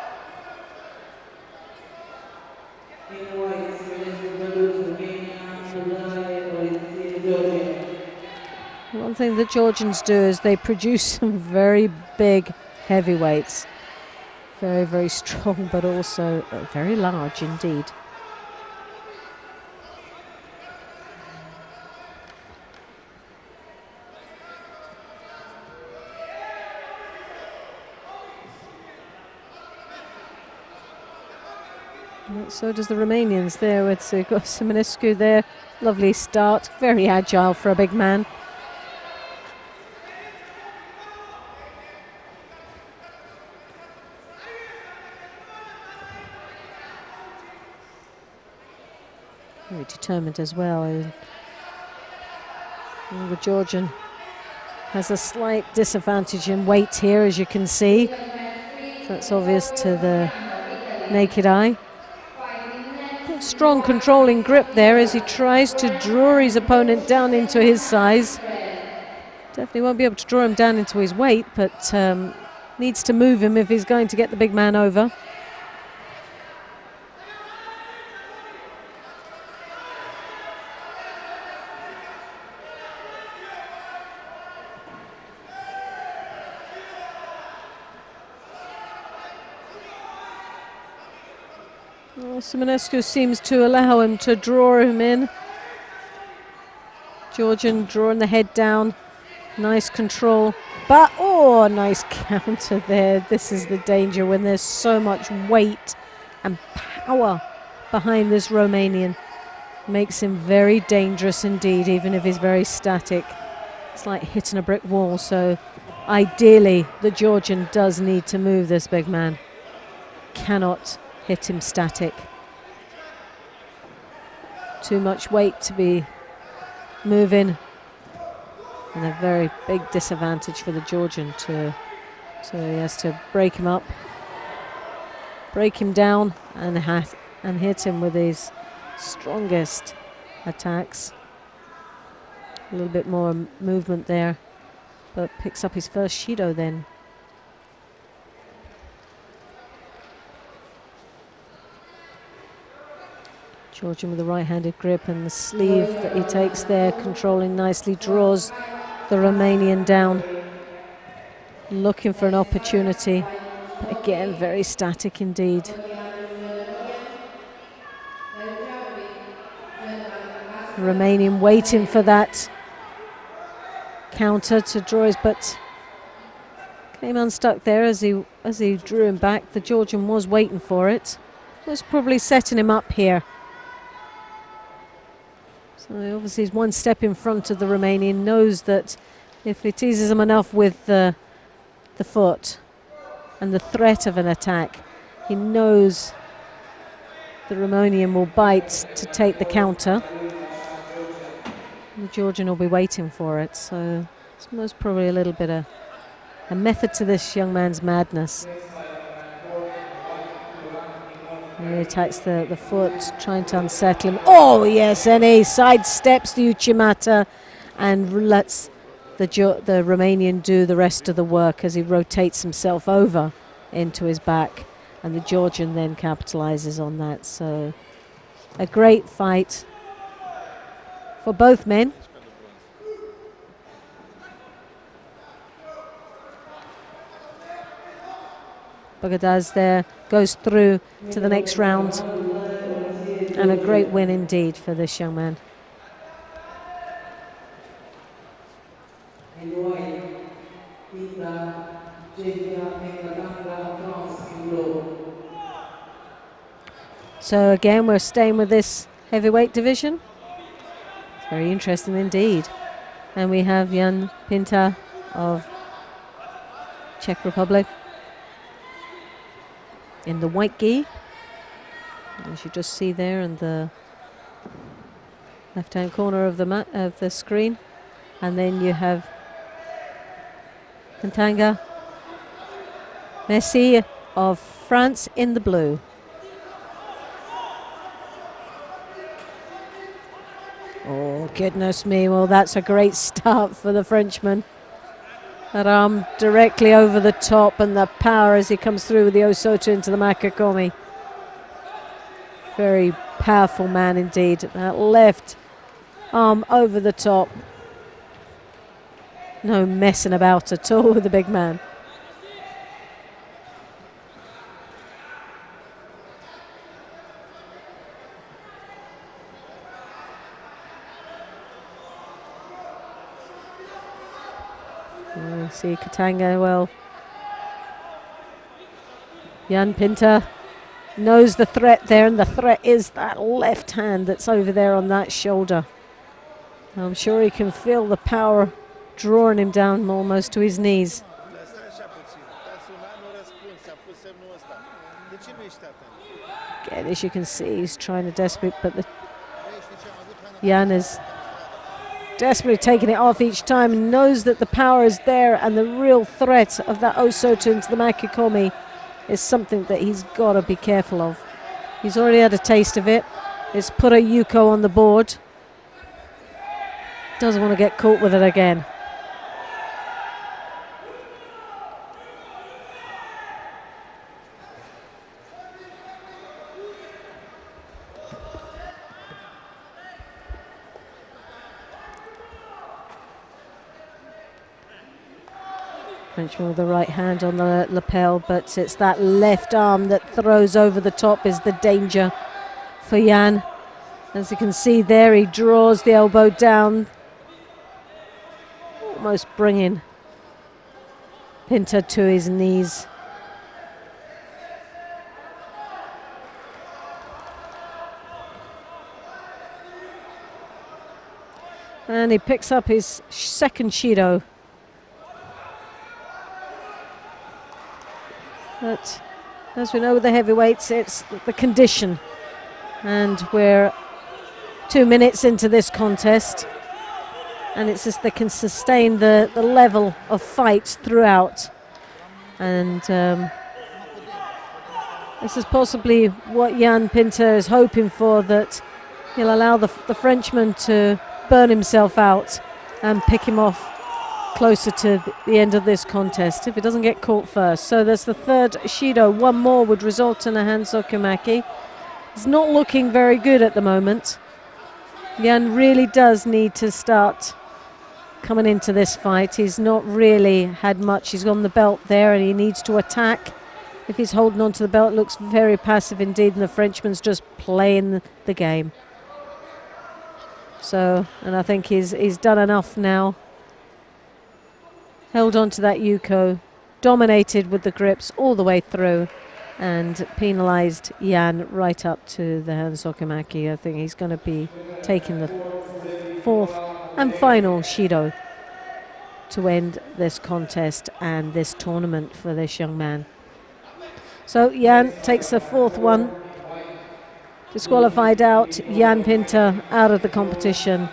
One thing the Georgians do is they produce some very big heavyweights. Very, very strong, but also very large indeed. So does the Romanians there with Simonescu there. Lovely start, very agile for a big man. Very determined as well. And the Georgian has a slight disadvantage in weight here, as you can see. That's obvious to the naked eye. But strong controlling grip there as he tries to draw his opponent down into his size. Definitely won't be able to draw him down into his weight, but needs to move him if he's going to get the big man over. Well, Simonescu seems to allow him to draw him in. Georgian drawing the head down. Nice control. But, oh, nice counter there. This is the danger when there's so much weight and power behind this Romanian. Makes him very dangerous indeed, even if he's very static. It's like hitting a brick wall, so ideally the Georgian does need to move this big man. Cannot hit him static. Too much weight to be moving, and a very big disadvantage for the Georgian so he has to break him up, break him down, and hit him with his strongest attacks. A little bit more movement there, but picks up his first Shido then. Georgian with the right-handed grip, and the sleeve that he takes there, controlling nicely, draws the Romanian down, looking for an opportunity, but again very static indeed. Romanian waiting for that counter to draw his, but came unstuck there as he drew him back. The Georgian was waiting for it, was probably setting him up here. So obviously he's one step in front of the Romanian, knows that if he teases him enough with the foot and the threat of an attack, he knows the Romanian will bite to take the counter. The Georgian will be waiting for it, so it's most probably a little bit of a method to this young man's madness. He attacks the foot, trying to unsettle him. Oh yes, and he sidesteps the Uchimata and lets the Romanian do the rest of the work as he rotates himself over into his back, and the Georgian then capitalizes on that. So a great fight for both men. Bagdaz there goes through to the next round, and a great win indeed for this young man. So again, we're staying with this heavyweight division. It's very interesting indeed. And we have Jan Pinta of Czech Republic in the white gi, as you just see there, and the left-hand corner of the screen, and then you have Katanga, Messi of France in the blue. Oh, goodness me. Well, that's a great start for the Frenchman. That arm directly over the top, and the power as he comes through with the Osoto into the Makikomi. Very powerful man indeed. That left arm over the top. No messing about at all with the big man. See Katanga, well, Jan Pinter knows the threat there, and the threat is that left hand that's over there on that shoulder. I'm sure he can feel the power drawing him down almost to his knees. Again, as you can see, he's trying to desperate, but Jan is desperately taking it off each time, and knows that the power is there, and the real threat of that Osoto into the Makikomi is something that he's got to be careful of. He's already had a taste of it. It's put a Yuko on the board. Doesn't want to get caught with it again. Frenchman with the right hand on the lapel, but it's that left arm that throws over the top is the danger for Jan. As you can see there, he draws the elbow down, almost bringing Pinter to his knees. And he picks up his second Shido. But as we know with the heavyweights, it's the condition. And we're 2 minutes into this contest. And it's just they can sustain the level of fight throughout. And this is possibly what Jan Pinter is hoping for, that he'll allow the Frenchman to burn himself out and pick him off closer to the end of this contest if he doesn't get caught first. So there's the third Shido. One more would result in a Hansokumaki. It's not looking very good at the moment. Jan really does need to start coming into this fight. He's not really had much. He's on the belt there and he needs to attack. If he's holding on to the belt, it looks very passive indeed, and the Frenchman's just playing the game. So, and I think he's done enough now. Held on to that Yuko, dominated with the grips all the way through, and penalised Jan right up to the Hansokumaki. I think he's going to be taking the fourth and final Shido to end this contest and this tournament for this young man. So Jan takes the fourth one. Disqualified out, Jan Pinter out of the competition.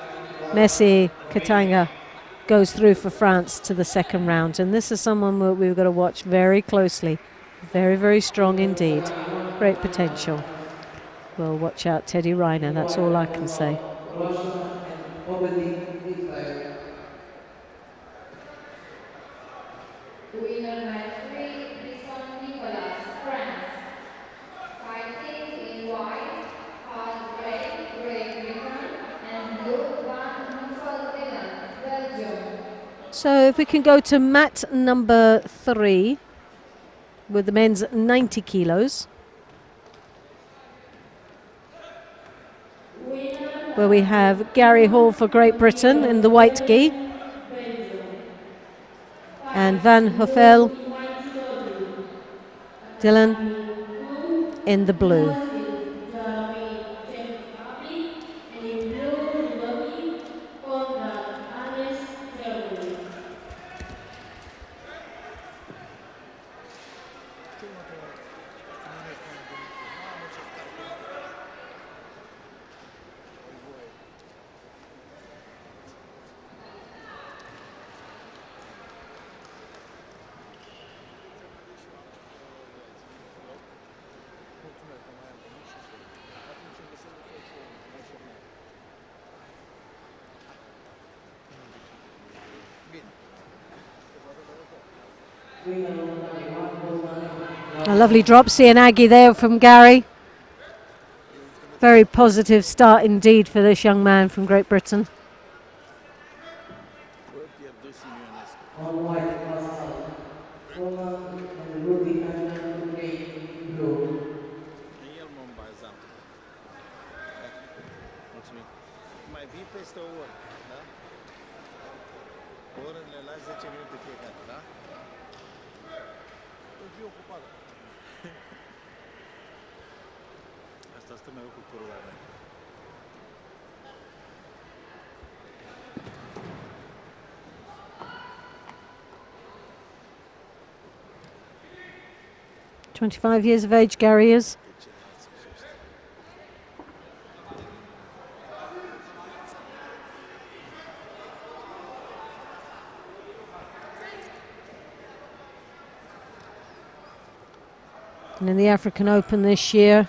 Messi Katanga goes through for France to the second round, and this is someone we've got to watch very closely. Very, very strong indeed. Great potential. We'll watch out Teddy Riner, that's all I can say. Winner match 3, Nicolas, France. Fighting in white, has red, Great Britain, and blue, Van Musseltinen, Belgium. So if we can go to mat number 3 with the men's 90 kilos, where we have Gary Hall for Great Britain in the white gi, and Van Hoffel Dylan in the blue. A lovely drop, Aggie there from Gary. Very positive start indeed for this young man from Great Britain. Asta mai eu cu părul ăla. 25 years of age, Gary is. And in the African Open this year,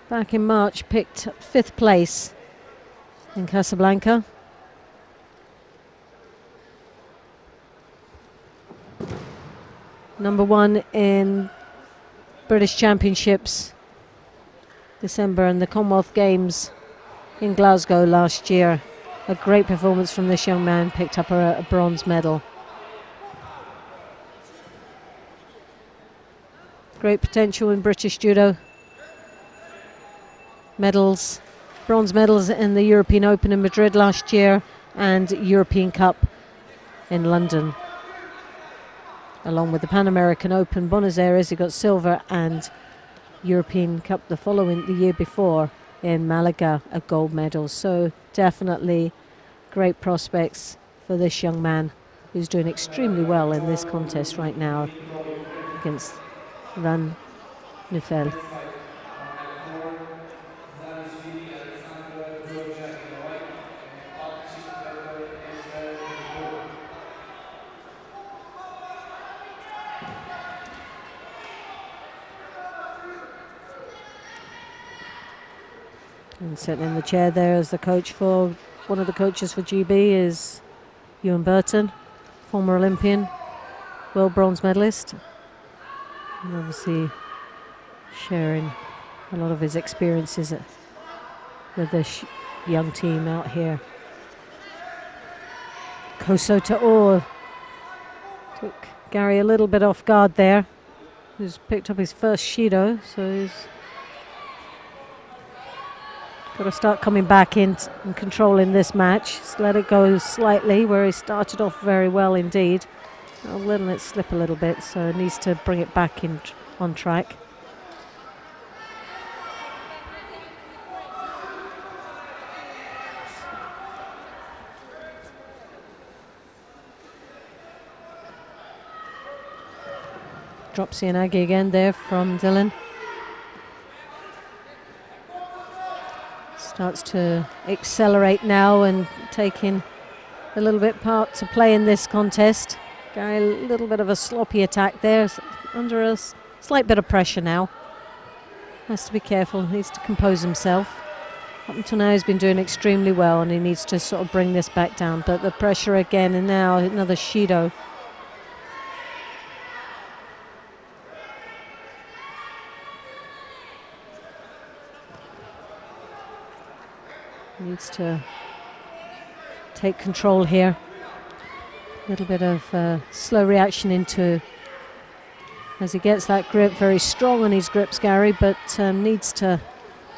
back in March, picked 5th place in Casablanca. Number 1 in British Championships December and the Commonwealth Games in Glasgow last year. A great performance from this young man, picked up a bronze medal. Great potential in British Judo. Medals, bronze medals in the European Open in Madrid last year and European Cup in London. Along with the Pan American Open, Buenos Aires, he got silver, and European Cup the year before in Malaga, a gold medal. So definitely great prospects for this young man, who's doing extremely well in this contest right now against Van Nuffel. And sitting in the chair there as the coach for, one of the coaches for GB is Ewan Burton, former Olympian, world bronze medalist. And obviously sharing a lot of his experiences with the young team out here. Koso Ta'or took Gary a little bit off guard there. He's picked up his first Shido, so he's got to start coming back in and controlling this match. Just let it go slightly, where he started off very well indeed. Letting it slip a little bit, so it needs to bring it back in on track. Drop Sianagi again there from Dylan. Starts to accelerate now and taking a little bit part to play in this contest. Gary, a little bit of a sloppy attack there, under a slight bit of pressure now. Has to be careful, needs to compose himself. Up until now he's been doing extremely well, and he needs to sort of bring this back down. But the pressure again, and now another Shido. Needs to take control here. A little bit of slow reaction into, as he gets that grip, very strong on his grips, Gary, but needs to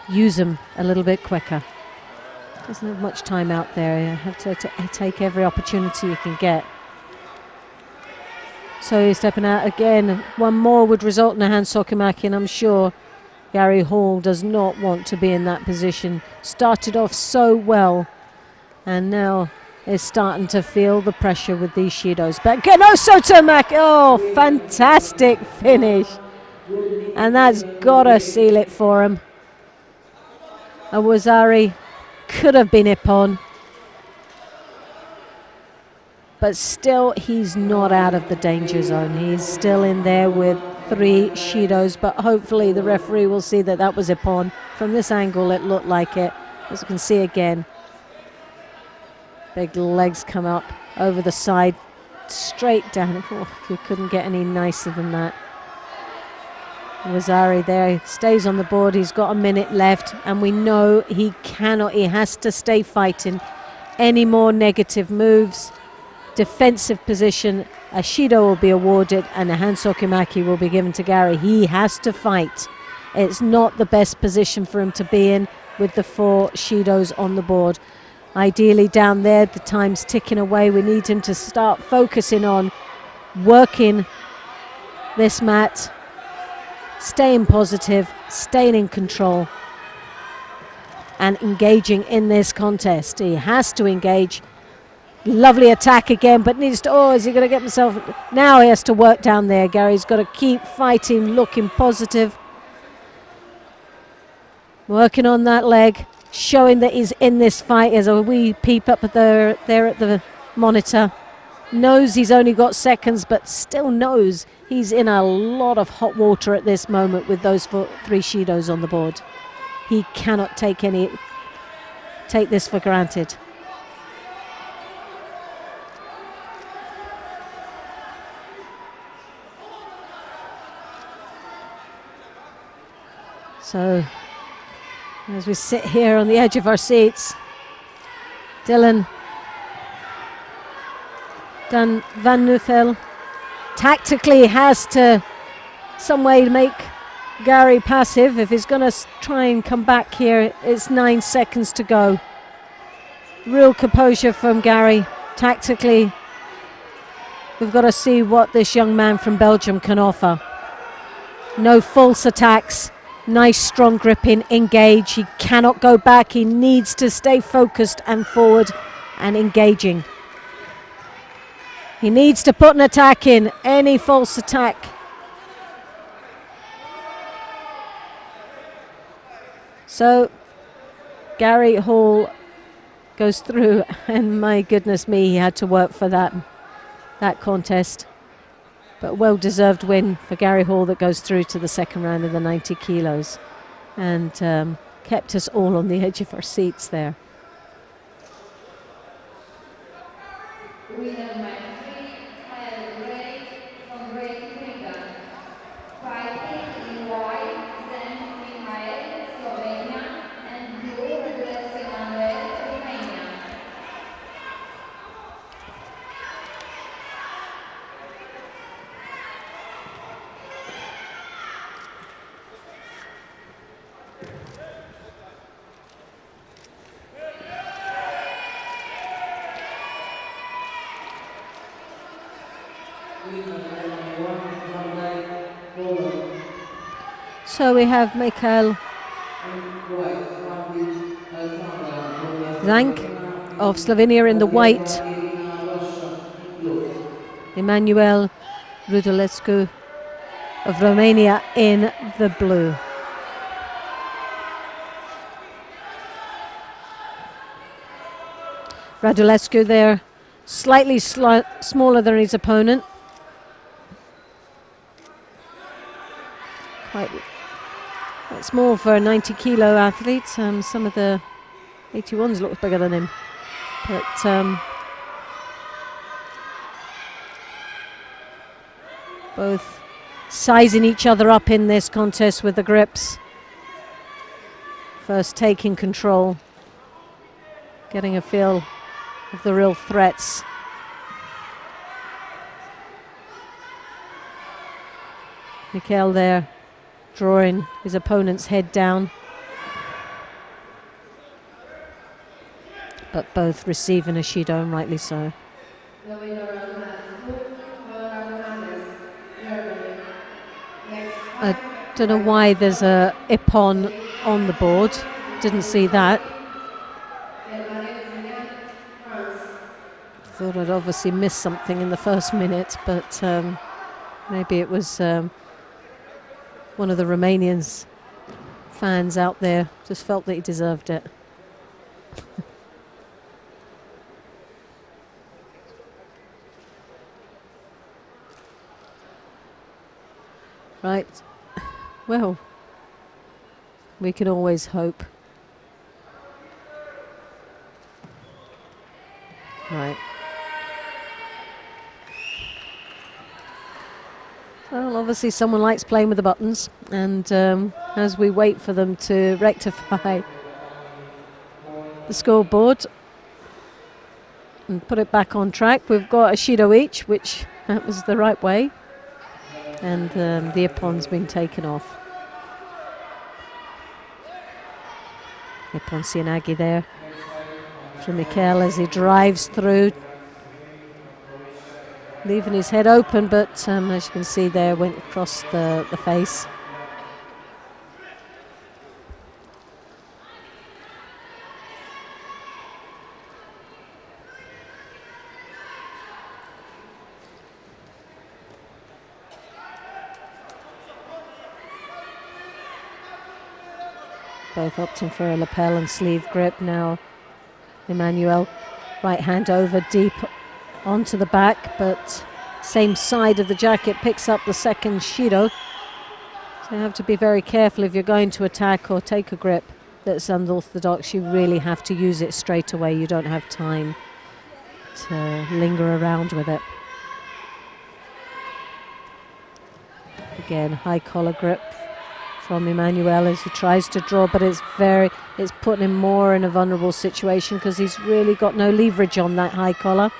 use them a little bit quicker. Doesn't have much time out there. You have to take every opportunity you can get. So he's stepping out again. One more would result in a hand Sokimaki, and I'm sure Gary Hall does not want to be in that position. Started off so well, and now is starting to feel the pressure with these Shidos. But no, Sotomac, oh, fantastic finish. And that's got to seal it for him. Awazari could have been Ippon. But still, he's not out of the danger zone. He's still in there with 3 Shidos, but hopefully the referee will see that that was Ippon. From this angle, it looked like it. As you can see again, big legs come up over the side. straight down. Oh, you couldn't get any nicer than that. Wazari there stays on the board. He's got a minute left, and we know he cannot. He has to stay fighting. Any more negative moves, defensive position, a Shido will be awarded, and a Hansokimaki will be given to Gary. He has to fight. It's not the best position for him to be in with the 4 Shidos on the board. Ideally down there, the time's ticking away. We need him to start focusing on working this mat, staying positive, staying in control, and engaging in this contest. He has to engage. Lovely attack again, but needs to, oh, is he going to get himself, now he has to work down there. Gary's got to keep fighting, looking positive. Working on that leg, showing that he's in this fight. As a wee peep up there at the monitor. Knows he's only got seconds, but still knows he's in a lot of hot water at this moment with those 3 Shidos on the board. He cannot take this for granted. So, as we sit here on the edge of our seats, Dylan Van Nuffel tactically has to some way to make Gary passive. If he's going to try and come back here, it's 9 seconds to go. Real composure from Gary. Tactically, we've got to see what this young man from Belgium can offer. No false attacks. Nice strong gripping, engage. He cannot go back. He needs to stay focused and forward and engaging. He needs to put an attack in. Any false attack. So Gary Hall goes through, and my goodness me, he had to work for that contest. But well-deserved win for Gary Hall that goes through to the second round of the 90 kilos, and kept us all on the edge of our seats there. So we have Mikhail Zank of Slovenia in the white, Emanuel Rudolescu of Romania in the blue. Radulescu there, slightly smaller than his opponent. Quite small for a 90 kilo athlete. Some of the 81s look bigger than him. But both sizing each other up in this contest with the grips. First taking control, getting a feel of the real threats. Mikhail there, drawing his opponent's head down, but both receiving a Shido, and rightly so. I don't know why there's a Ippon on the board, didn't see that. Thought I'd obviously missed something in the first minute, but maybe it was one of the Romanians fans out there just felt that he deserved it. Right, well, we can always hope. Right. Well, obviously someone likes playing with the buttons, and as we wait for them to rectify the scoreboard and put it back on track, we've got a Shido each, which that was the right way, and the Ippon's been taken off. Ippon Sianagi there for Mikel as he drives through, leaving his head open, but as you can see there, went across the face. Both opting for a lapel and sleeve grip now. Emmanuel, right hand over deep onto the back, but same side of the jacket picks up the second Shido. So you have to be very careful if you're going to attack or take a grip that's unorthodox. You really have to use it straight away. You don't have time to linger around with it. Again, high collar grip from Emmanuel as he tries to draw, but it's putting him more in a vulnerable situation because he's really got no leverage on that high collar.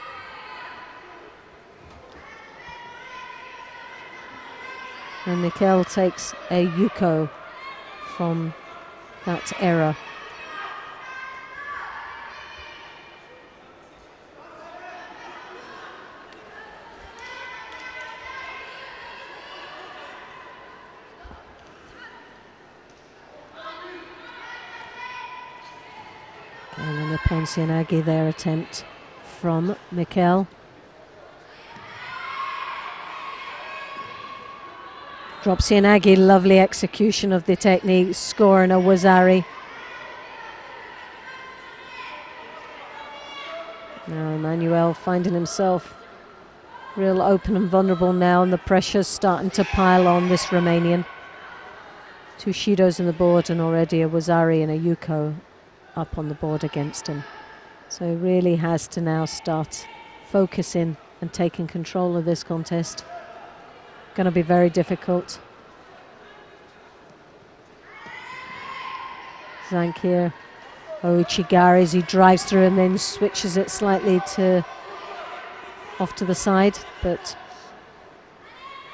And Mikel takes a Yuko from that error. And then the Ponsianagi, their attempt from Mikel. Drop Sianagi, lovely execution of the technique, scoring a Wazari. Now Emmanuel finding himself real open and vulnerable now, and the pressure's starting to pile on this Romanian. Two Shidos on the board and already a Wazari and a Yuko up on the board against him. So he really has to now start focusing and taking control of this contest. Going to be very difficult. Zank here. Ichigari as he drives through and then switches it slightly to off to the side, but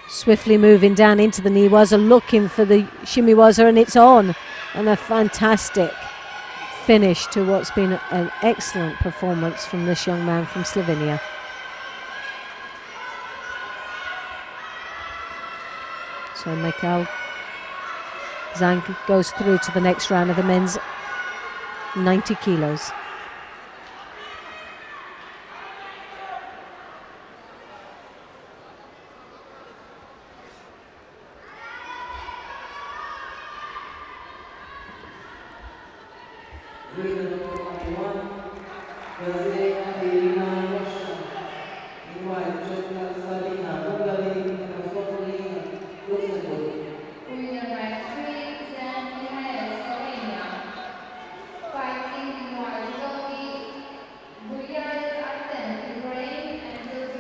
swiftly moving down into the Niwaza, looking for the Shimiwaza, and it's on. And a fantastic finish to what's been an excellent performance from this young man from Slovenia. So Mikel Zank goes through to the next round of the men's 90 kilos.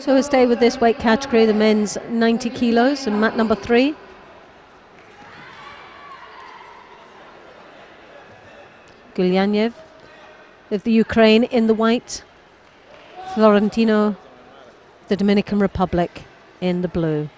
So we'll stay with this weight category, the men's 90 kilos, and mat number 3. Gulyanyev of the Ukraine in the white, Florentino, the Dominican Republic, in the blue.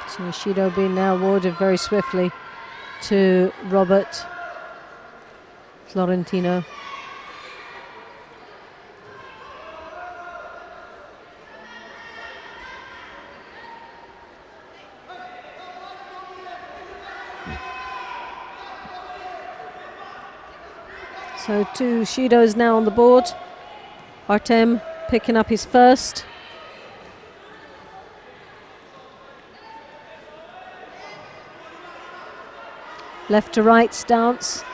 So Shido being now awarded very swiftly to Robert Florentino. So 2 Shidos now on the board. Artem picking up his first. Left to right stance.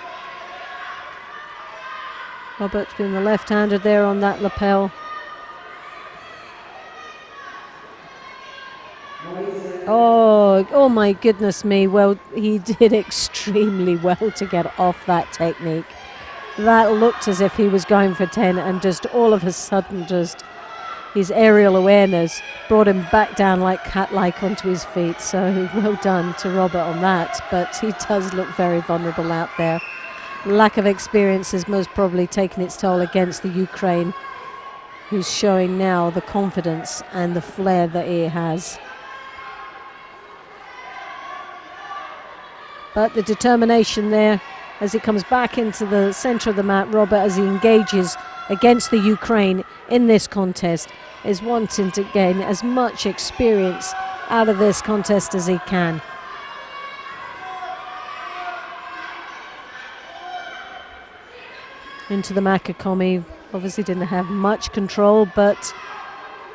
Robert being the left-hander there on that lapel. Oh my goodness me. Well, he did extremely well to get off that technique. That looked as if he was going for 10, and just all of a sudden, just his aerial awareness brought him back down like cat-like onto his feet. So well done to Robert on that. But he does look very vulnerable out there. Lack of experience has most probably taken its toll against the Ukraine, who's showing now the confidence and the flair that he has. But the determination there as he comes back into the centre of the mat, Robert, as he engages against the Ukraine in this contest, is wanting to gain as much experience out of this contest as he can. Into the Makakomi, obviously didn't have much control, but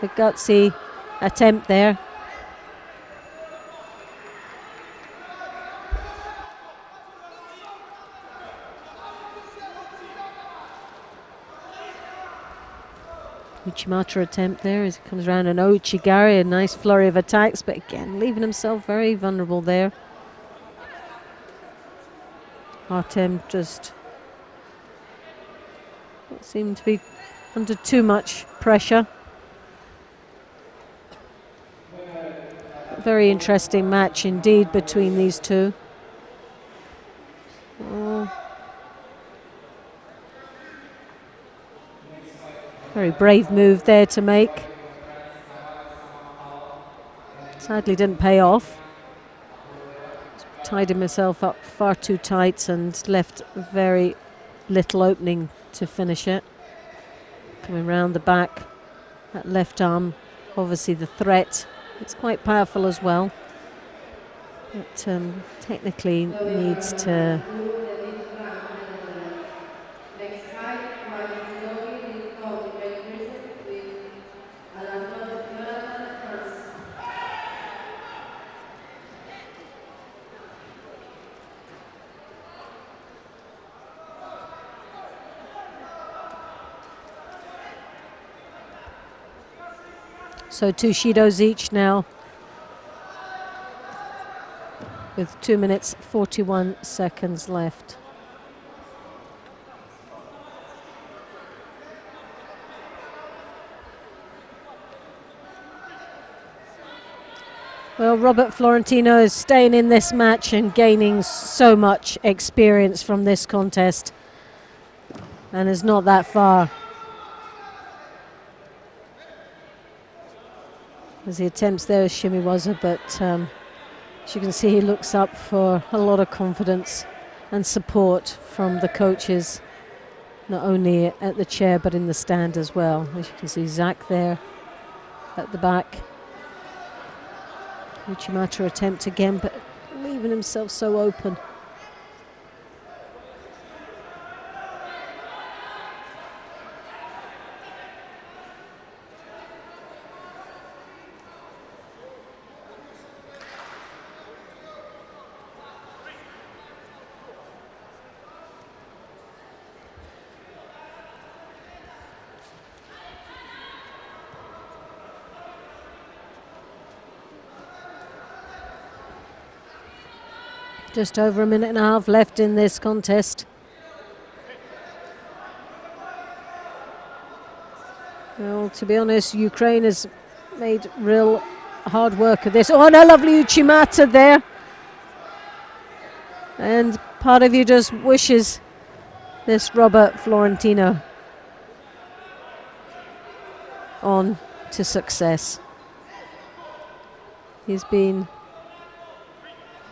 a gutsy attempt there. Uchimata attempt there as he comes around an Ochigari, a nice flurry of attacks, but again leaving himself very vulnerable there. Artem just seemed to be under too much pressure. Very interesting match indeed between these two. Very brave move there to make. Sadly didn't pay off. Tied himself up far too tight and left very little opening to finish it. Coming round the back, that left arm, obviously the threat. It's quite powerful as well. But technically needs to so 2 Shidos each now, with 2 minutes 41 seconds left. Well, Robert Florentino is staying in this match and gaining so much experience from this contest, and is not that far. As he attempts there with Shimiwaza, but as you can see, he looks up for a lot of confidence and support from the coaches, not only at the chair but in the stand as well. As you can see, Zach there at the back. Uchimata attempt again, but leaving himself so open. Just over a minute and a half left in this contest. Well, to be honest, Ukraine has made real hard work of this. Oh, and a lovely Uchimata there. And part of you just wishes this Robert Florentino on to success. He's been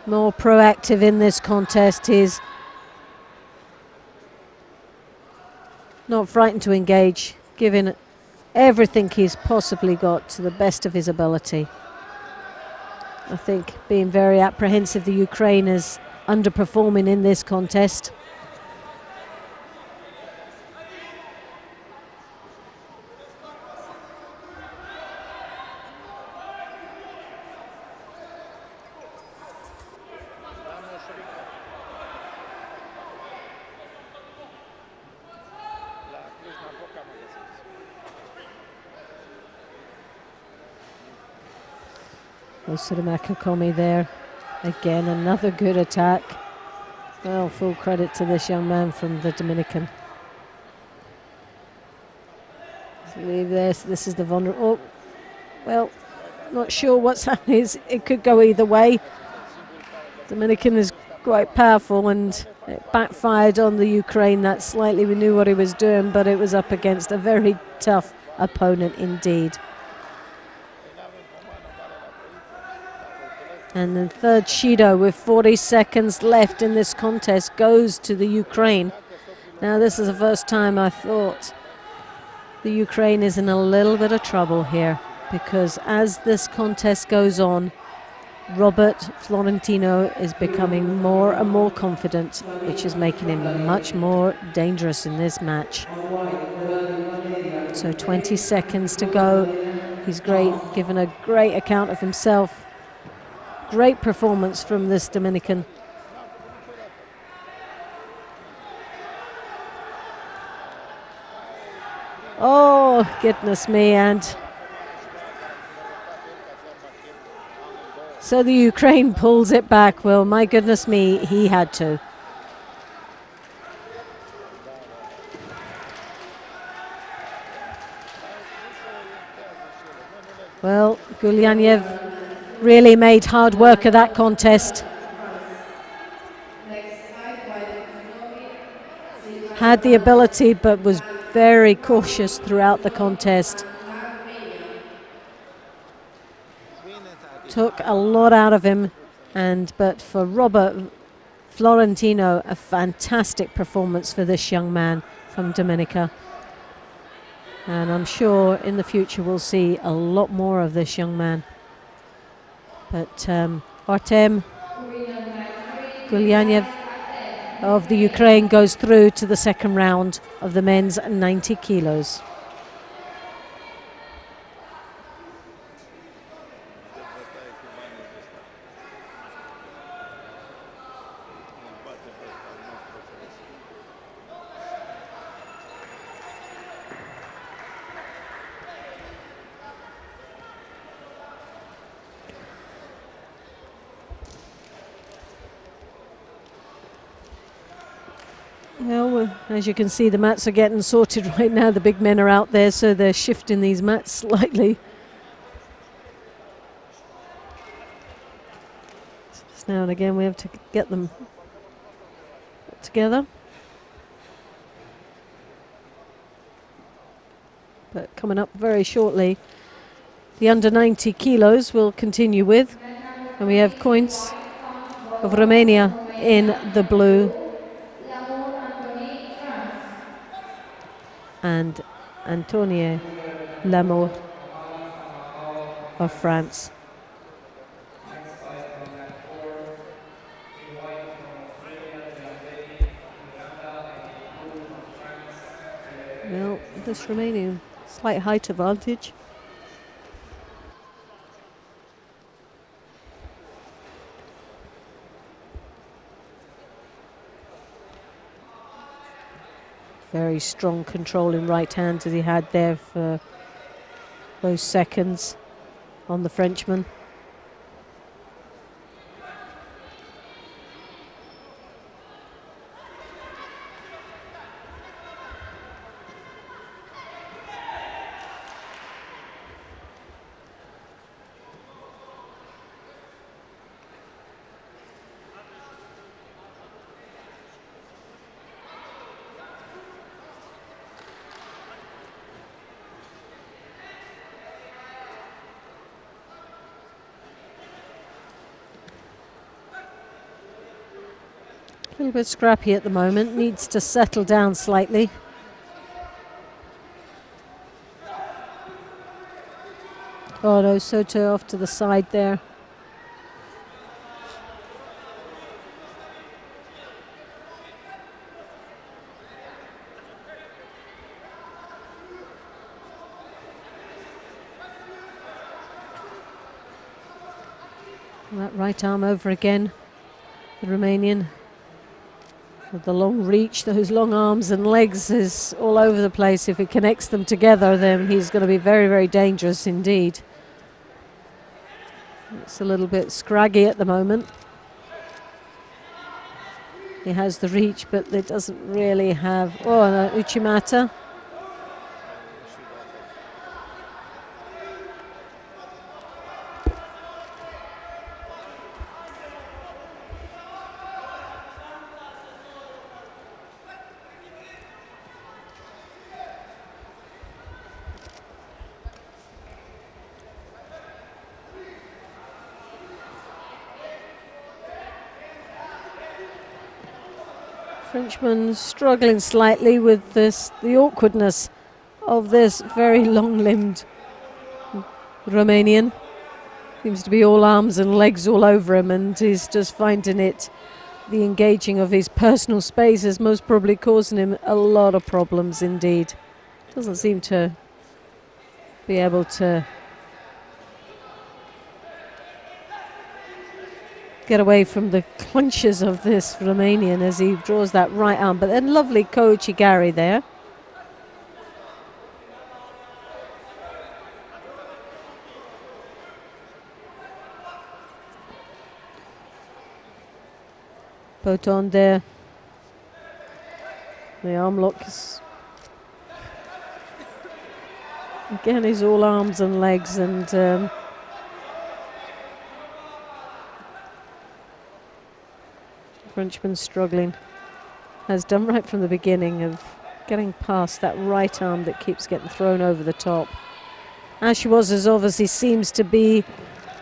more proactive in this contest. He's not frightened to engage, giving everything he's possibly got to the best of his ability. I think being very apprehensive, the Ukraine is underperforming in this contest. Komi there. Again, another good attack. Well, full credit to this young man from the Dominican. Let's leave this. This is the vulnerable. Oh, well, not sure what's happening. It could go either way. Dominican is quite powerful, and it backfired on the Ukraine that slightly. We knew what he was doing, but it was up against a very tough opponent indeed. And the third Shido with 40 seconds left in this contest goes to the Ukraine. Now this is the first time I thought the Ukraine is in a little bit of trouble here, because as this contest goes on, Robert Florentino is becoming more and more confident, which is making him much more dangerous in this match. So 20 seconds to go. He's great, given a great account of himself. Great performance from this Dominican. Oh, goodness me. And so the Ukraine pulls it back. Well, my goodness me, he had to. Well, Gulyanev really made hard work of that contest. Had the ability, but was very cautious throughout the contest. Took a lot out of him, but for Robert Florentino, a fantastic performance for this young man from Dominica. And I'm sure in the future we'll see a lot more of this young man. But Artem Gulyanev of the Ukraine goes through to the second round of the men's 90 kilos. Well, as you can see, the mats are getting sorted right now. The big men are out there, so they're shifting these mats slightly. Just now and again we have to get them put together. But coming up very shortly, the under 90 kilos will continue with. And we have Coins of Romania in the blue, and Antoine Lamour of France. Well, this Romanian slight height advantage. Very strong controlling right hand as he had there for those seconds on the Frenchman. A little bit scrappy at the moment, needs to settle down slightly. Oh no, Soto off to the side there. That right arm over again, the Romanian. With the long reach, those long arms and legs is all over the place. If he connects them together, then he's going to be very, very dangerous indeed. It's a little bit scraggy at the moment. He has the reach, but it doesn't really have. Oh, no, Uchimata. Frenchman struggling slightly with this, the awkwardness of this very long-limbed Romanian. Seems to be all arms and legs all over him, and he's just finding it, the engaging of his personal space is most probably causing him a lot of problems indeed. Doesn't seem to be able to get away from the clutches of this Romanian as he draws that right arm. But then lovely Koichigari there. Poton there. The arm lock is again is all arms and legs, and Frenchman struggling. Has done right from the beginning of getting past that right arm that keeps getting thrown over the top. Ashiwaza's obviously seems to be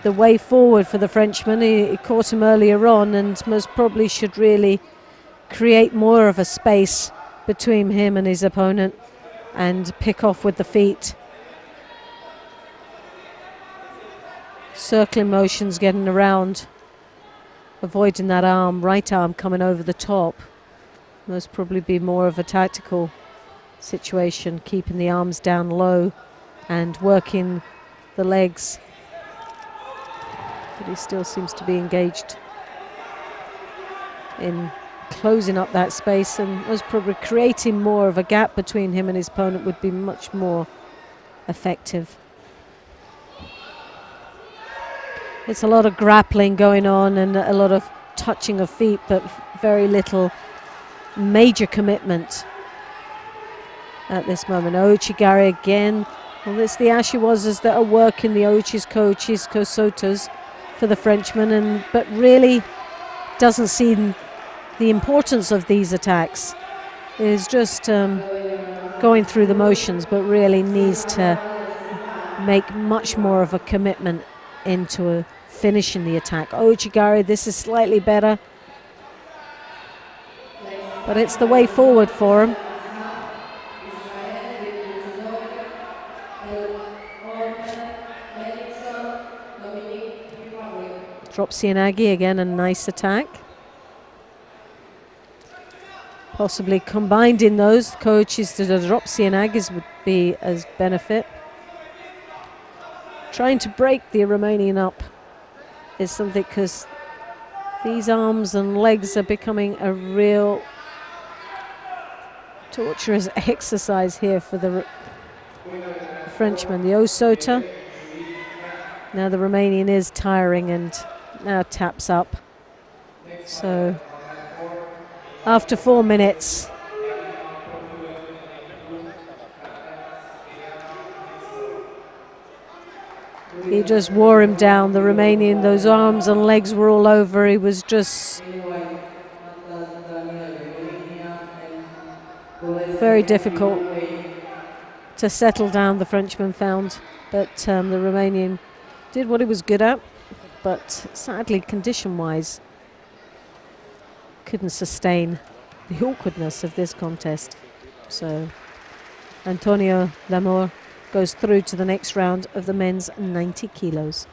the way forward for the Frenchman. He caught him earlier on and most probably should really create more of a space between him and his opponent and pick off with the feet. Circling motions, getting around, avoiding that arm, right arm coming over the top. Most probably be more of a tactical situation, keeping the arms down low and working the legs. But he still seems to be engaged in closing up that space, and most probably creating more of a gap between him and his opponent would be much more effective. It's a lot of grappling going on and a lot of touching of feet, but very little major commitment at this moment. Ouchigari again. Well, it's the Ashiwazas that are working the Ouchis, Kochis, Kosotas for the Frenchman, but really doesn't see the importance of these attacks. Is just going through the motions, but really needs to make much more of a commitment into finishing the attack. Ouchigari, this is slightly better, but it's the way forward for him. Drop Sianagi again, a nice attack. Possibly combined in those coaches to the drop Sianagis would be as benefit. Trying to break the Romanian up is something, because these arms and legs are becoming a real torturous exercise here for the Frenchman. The Osota. Now the Romanian is tiring and now taps up. So after 4 minutes, he just wore him down, the Romanian. Those arms and legs were all over. He was just very difficult to settle down, the Frenchman found. But the Romanian did what he was good at, but sadly, condition-wise, couldn't sustain the awkwardness of this contest. So Antonio Lamour goes through to the next round of the men's 90 kilos.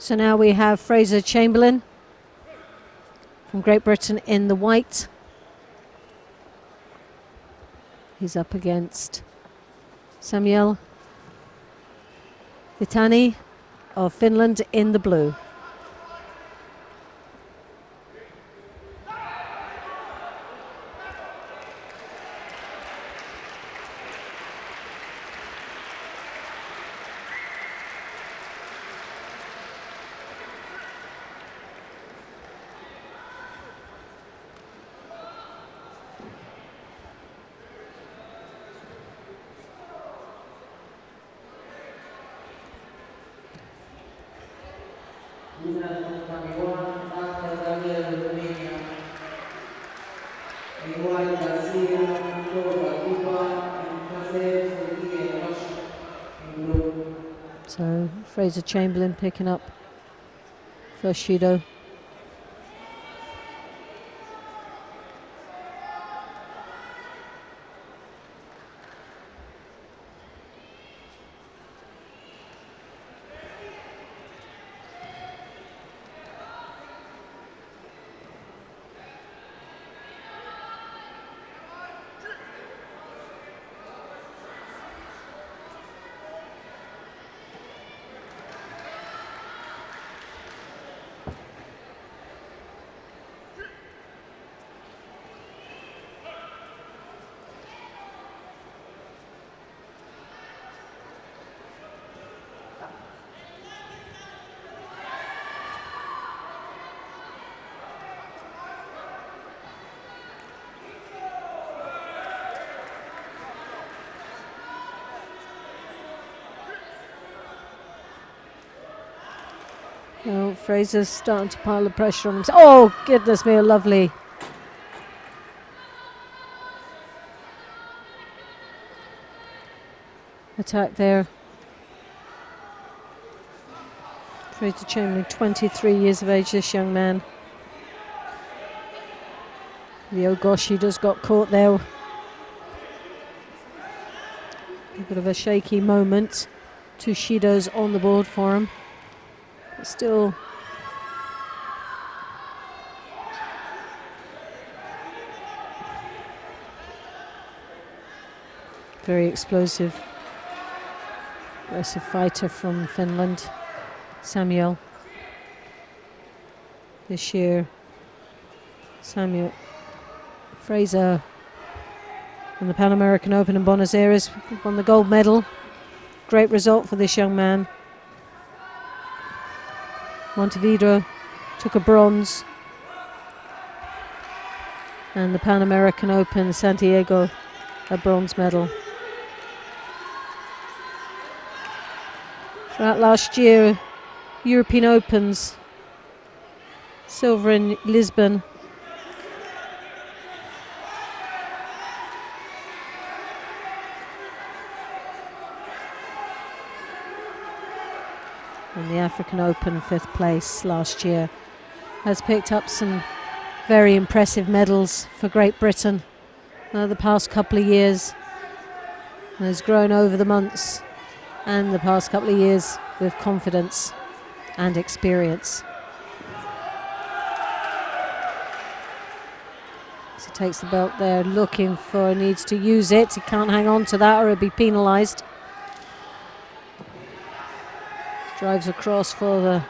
So now we have Fraser Chamberlain from Great Britain in the white. He's up against Samuel Vitani of Finland in the blue. So Fraser Chamberlain picking up first Judo. Well, Fraser's starting to pile the pressure on himself. Oh, goodness me, a lovely attack there. Fraser Chamberlain, 23 years of age, this young man. The oh gosh, he just got caught there. A bit of a shaky moment. 2 Shidos on the board for him. But still very explosive, aggressive fighter from Finland, Samuel. This year, Samuel Fraser in the Pan American Open in Buenos Aires won the gold medal. Great result for this young man. Montevideo took a bronze, and the Pan American Open Santiago a bronze medal. Throughout last year, European Opens, silver in Lisbon. And the African Open, 5th place last year. Has picked up some very impressive medals for Great Britain the past couple of years. And has grown over the months and the past couple of years with confidence and experience. So takes the belt there, looking for, needs to use it. He can't hang on to that or he'll be penalised. Drives across for the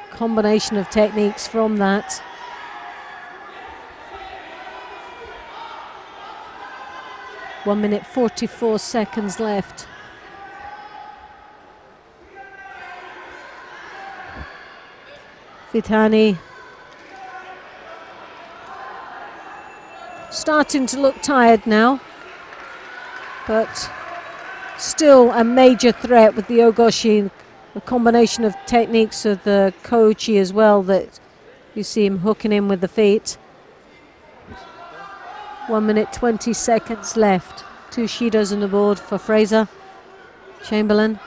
combination of techniques from that. One minute 44 seconds left. Vitani starting to look tired now, but still a major threat with the Ogoshi. A combination of techniques of the Kochi as well, that you see him hooking in with the feet. 1 minute 20 seconds left. 2 Shidos on the board for Fraser Chamberlain.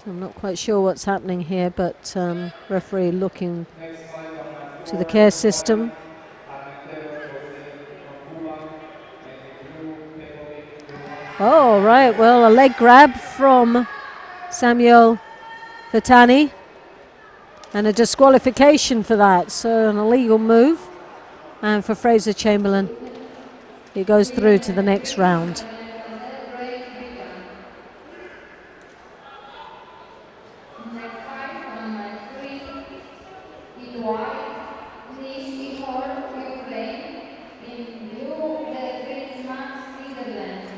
I'm not quite sure what's happening here, but referee looking to the care system. Oh, right, well, a leg grab from Samuel Fatani and a disqualification for that, so an illegal move. And for Fraser Chamberlain, he goes through to the next round. Next fight on mat 3 in white, Nish Ihor, Ukraine. In blue, the referee is Max, Netherlands.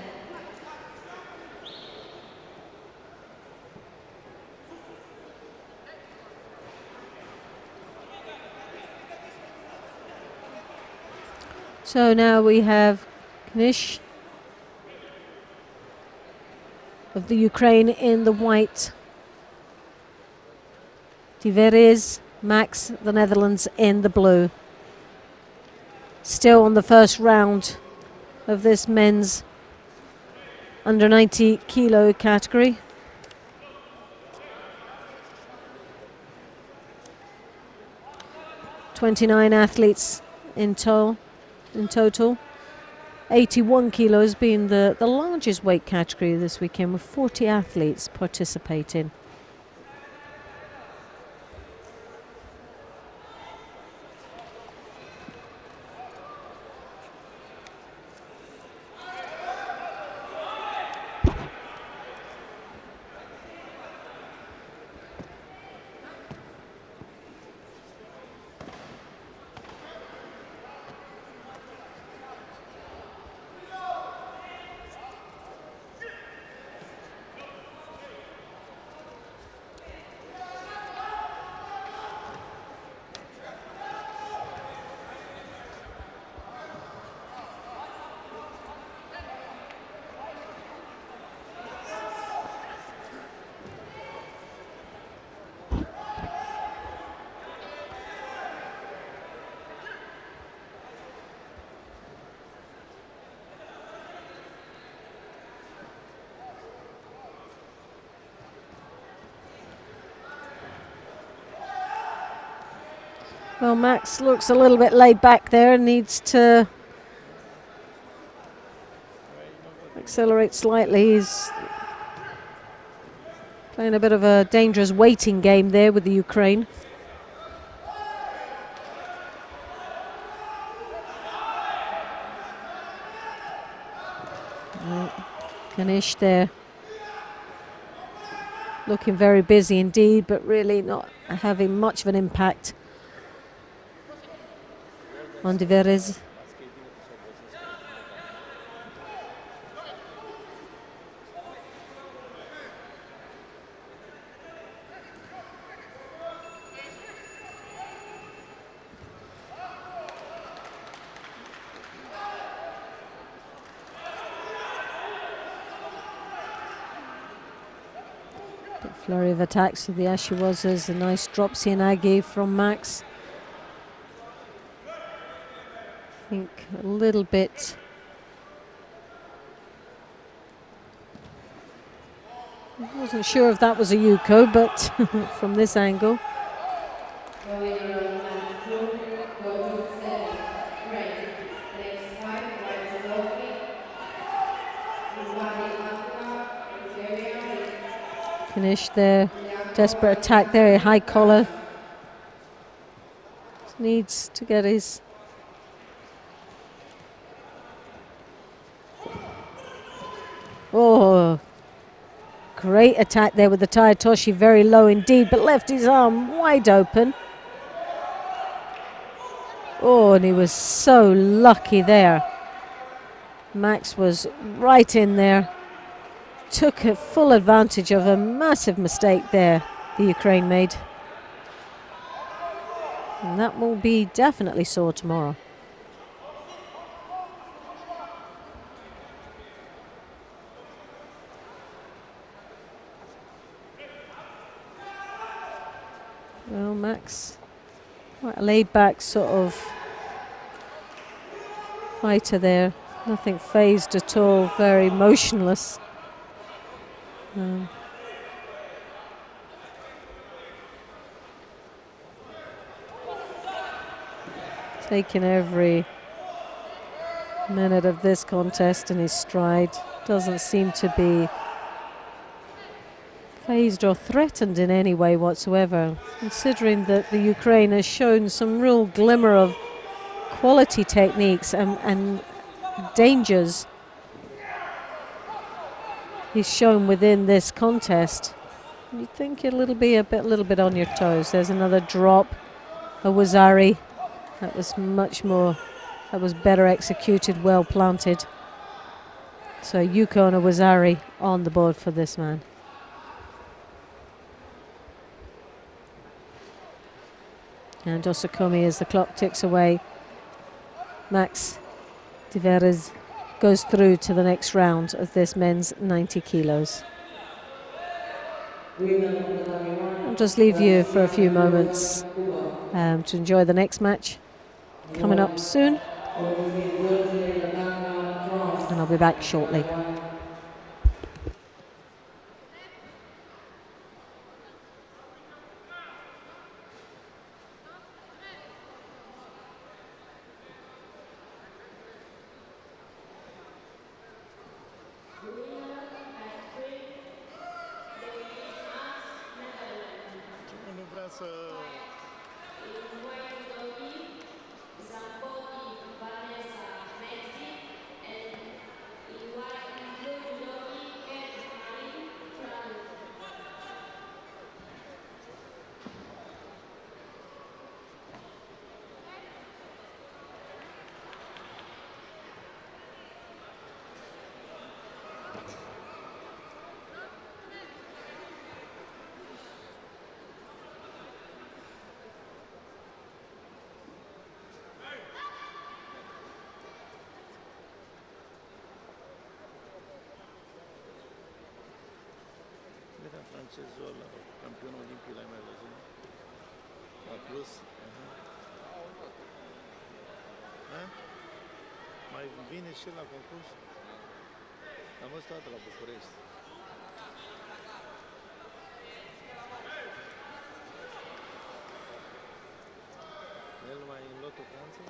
So now we have Knish of the Ukraine in the white. Tiveres, Max, the Netherlands in the blue. Still on the first round of this men's under 90 kilo category. "29 athletes in total. 81 kilos being the largest weight category this weekend, with 40 athletes participating. Well, Max looks a little bit laid back there and needs to accelerate slightly. He's playing a bit of a dangerous waiting game there with the Ukraine. Kanish there, looking very busy indeed, but really not having much of an impact on Tiveres. Flurry of attacks with the Ashiwazas, a nice drop Sienagi from Max. I think a little bit I wasn't sure if that was a Yuko, but from this angle. Finish there, desperate attack there, a high collar. Needs to get his great attack there with the Taitoshi, very low indeed, but left his arm wide open. Oh, and he was so lucky there. Max was right in there. Took a full advantage of a massive mistake there the Ukraine made. And that will be definitely sore tomorrow. Well, Max, quite a laid-back sort of fighter there. Nothing phased at all, very motionless. taking every minute of this contest in his stride. Doesn't seem to be phased or threatened in any way whatsoever, considering that the Ukraine has shown some real glimmer of quality techniques and dangers he's shown within this contest. You'd think a little bit on your toes. There's another drop, a Wazari. That was better executed, well planted. So Yuko and a Wazari on the board for this man. And Osakumi, as the clock ticks away, Max Tiveres goes through to the next round of this men's 90 kilos. I'll just leave you for a few moments to enjoy the next match coming up soon, and I'll be back shortly. francezul ăla, campionul olimpic l-ai mai văzut? La plus? Mai vine și la concurs? Am văzut toată la București. El mai în lotul Franței?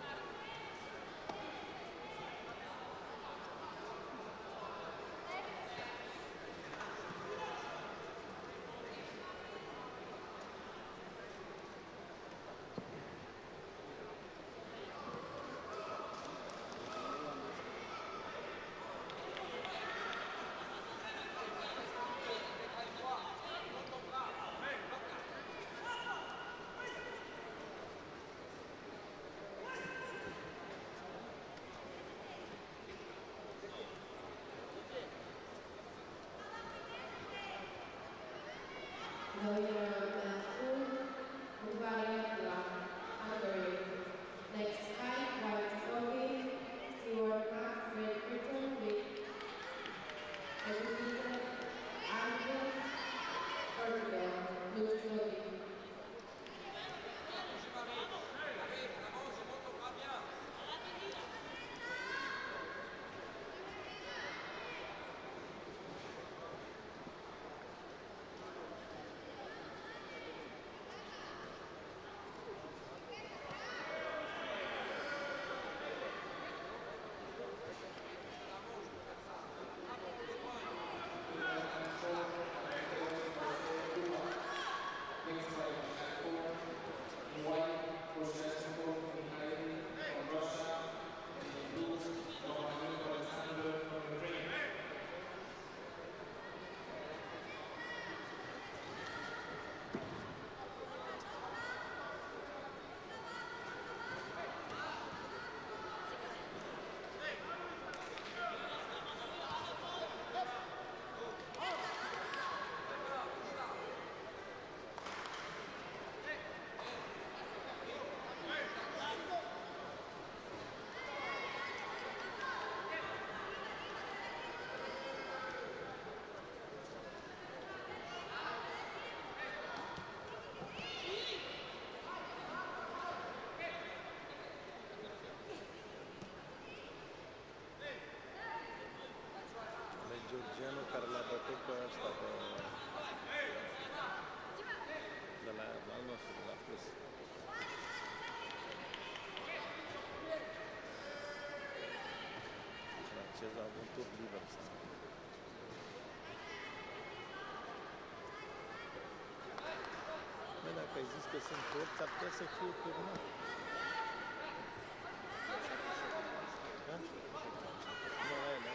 Georgianul care l-a bătut pe ăsta de la nostru, de la plus. Francezul a avut tur liber, să spun. Bă, dacă ai zis că sunt torți, ar putea să fie turnat. Da? Nu, aia, da?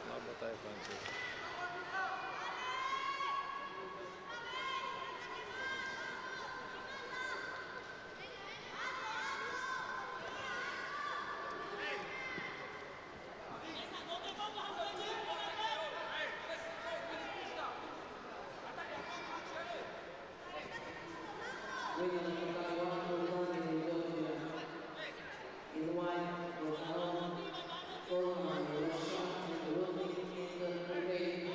La bătaie franceză. Winner of the ROU in white was ROMANIA, Russia, and running in the ring.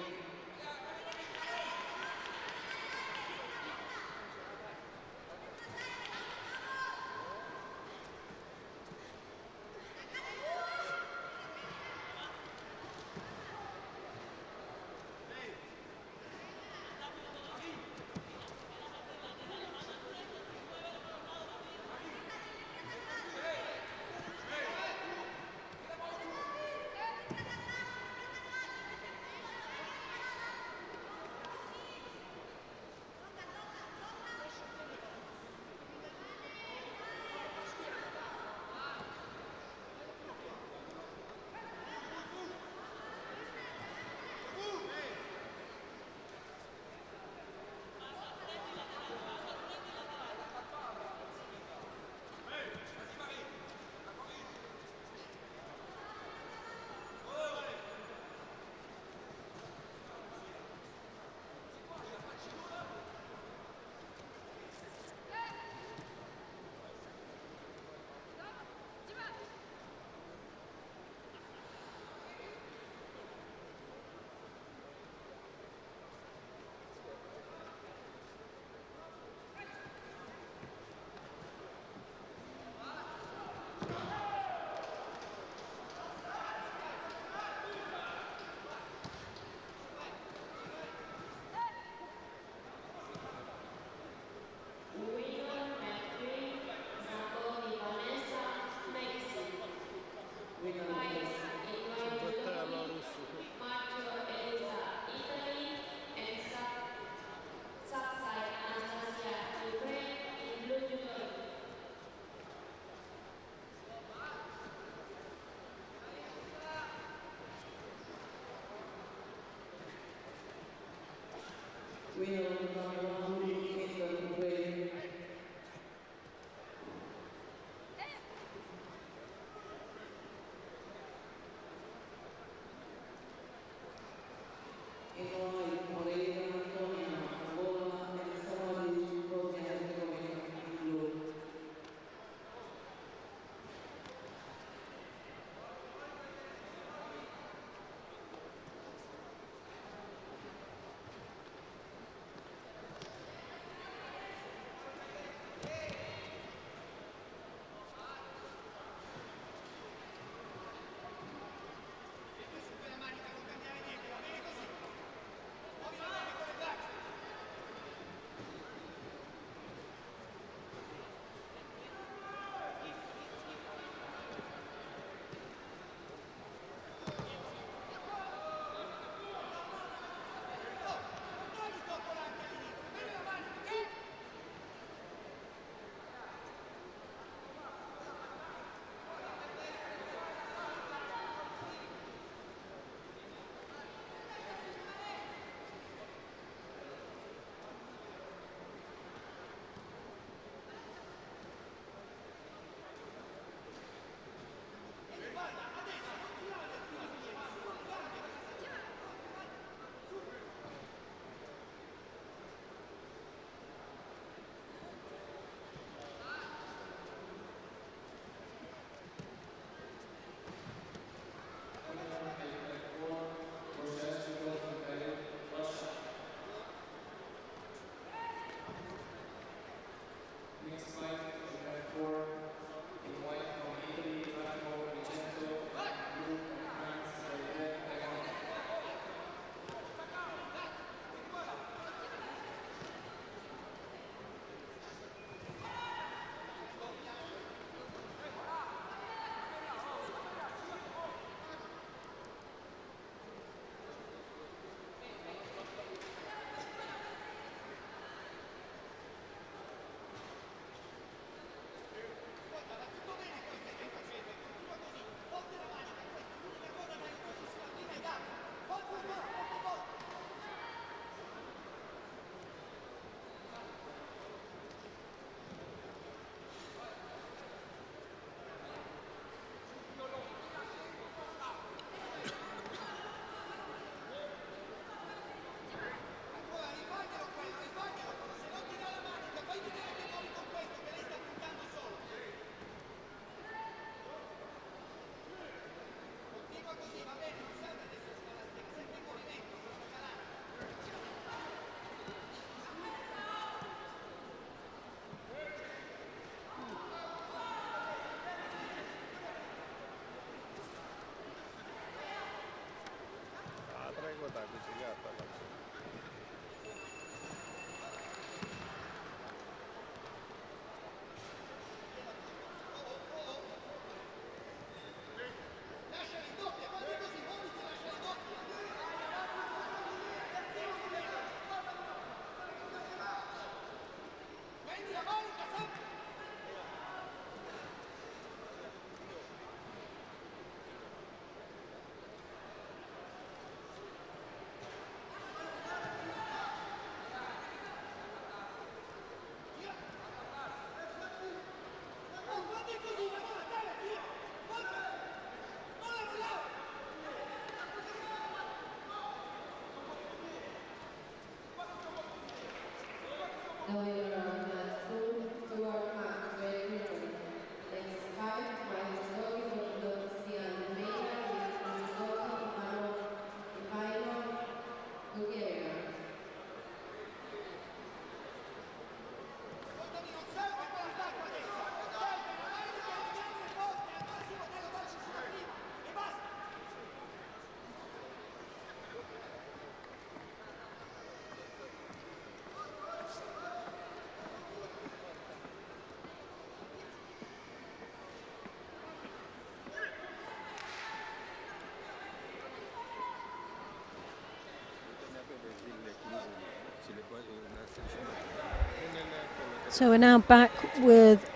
So we're now back with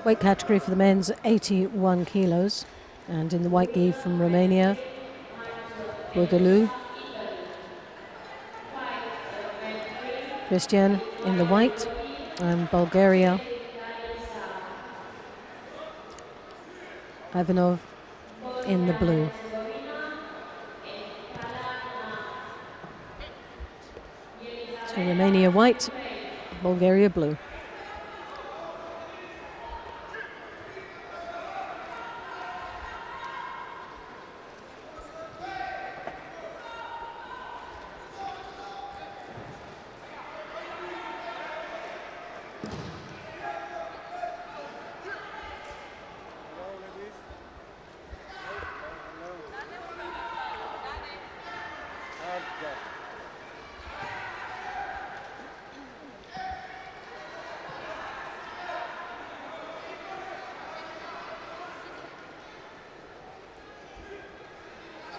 weight category for the men's 81 kilos. And in the white gi from Romania, Judo. Christian in the white, and Bulgaria, Ivanov in the blue. So Romania white, Bulgaria blue.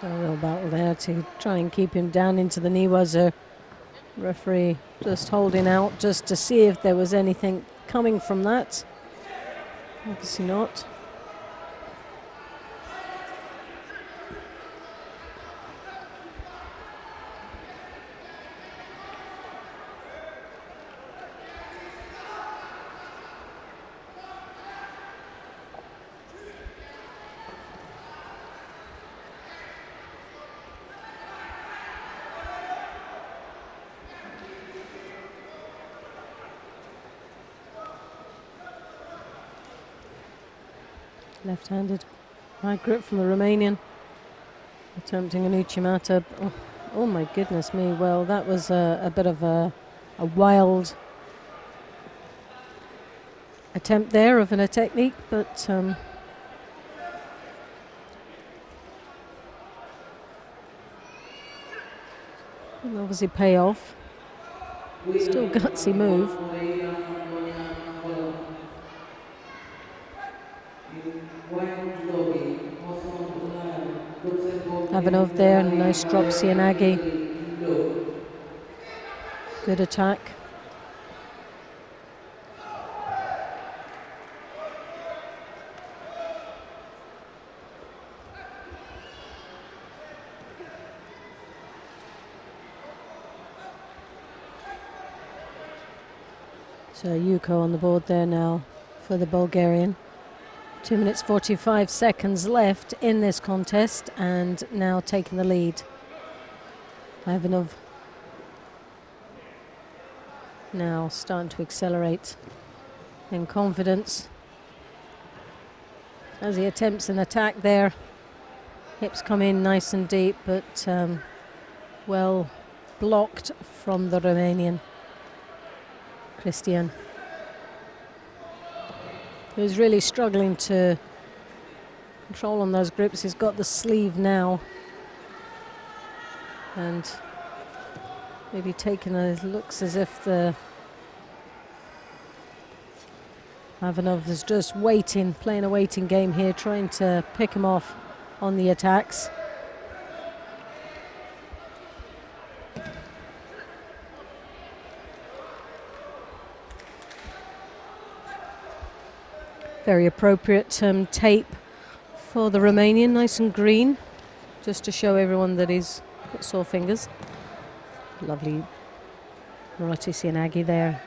So a real battle there to try and keep him down into the knee. Was a referee just holding out just to see if there was anything coming from that. Obviously not. Left-handed high grip from the Romanian, attempting an uchimata. Oh my goodness me, well that was a bit of a wild attempt there of a technique, but will obviously pay off. Still gutsy move. Ivanov there, nice drop Sianagi. Good attack. So Yuko on the board there now for the Bulgarian. 2 minutes 45 seconds left in this contest, and now taking the lead. Ivanov now starting to accelerate in confidence as he attempts an attack there. Hips come in nice and deep, but well blocked from the Romanian Christian, who's really struggling to control on those grips. He's got the sleeve now, and maybe taking a looks as if the Ivanov is just waiting, playing a waiting game here, trying to pick him off on the attacks. Very appropriate tape for the Romanian, nice and green, just to show everyone that he's got sore fingers. Lovely Roti Sianagi there.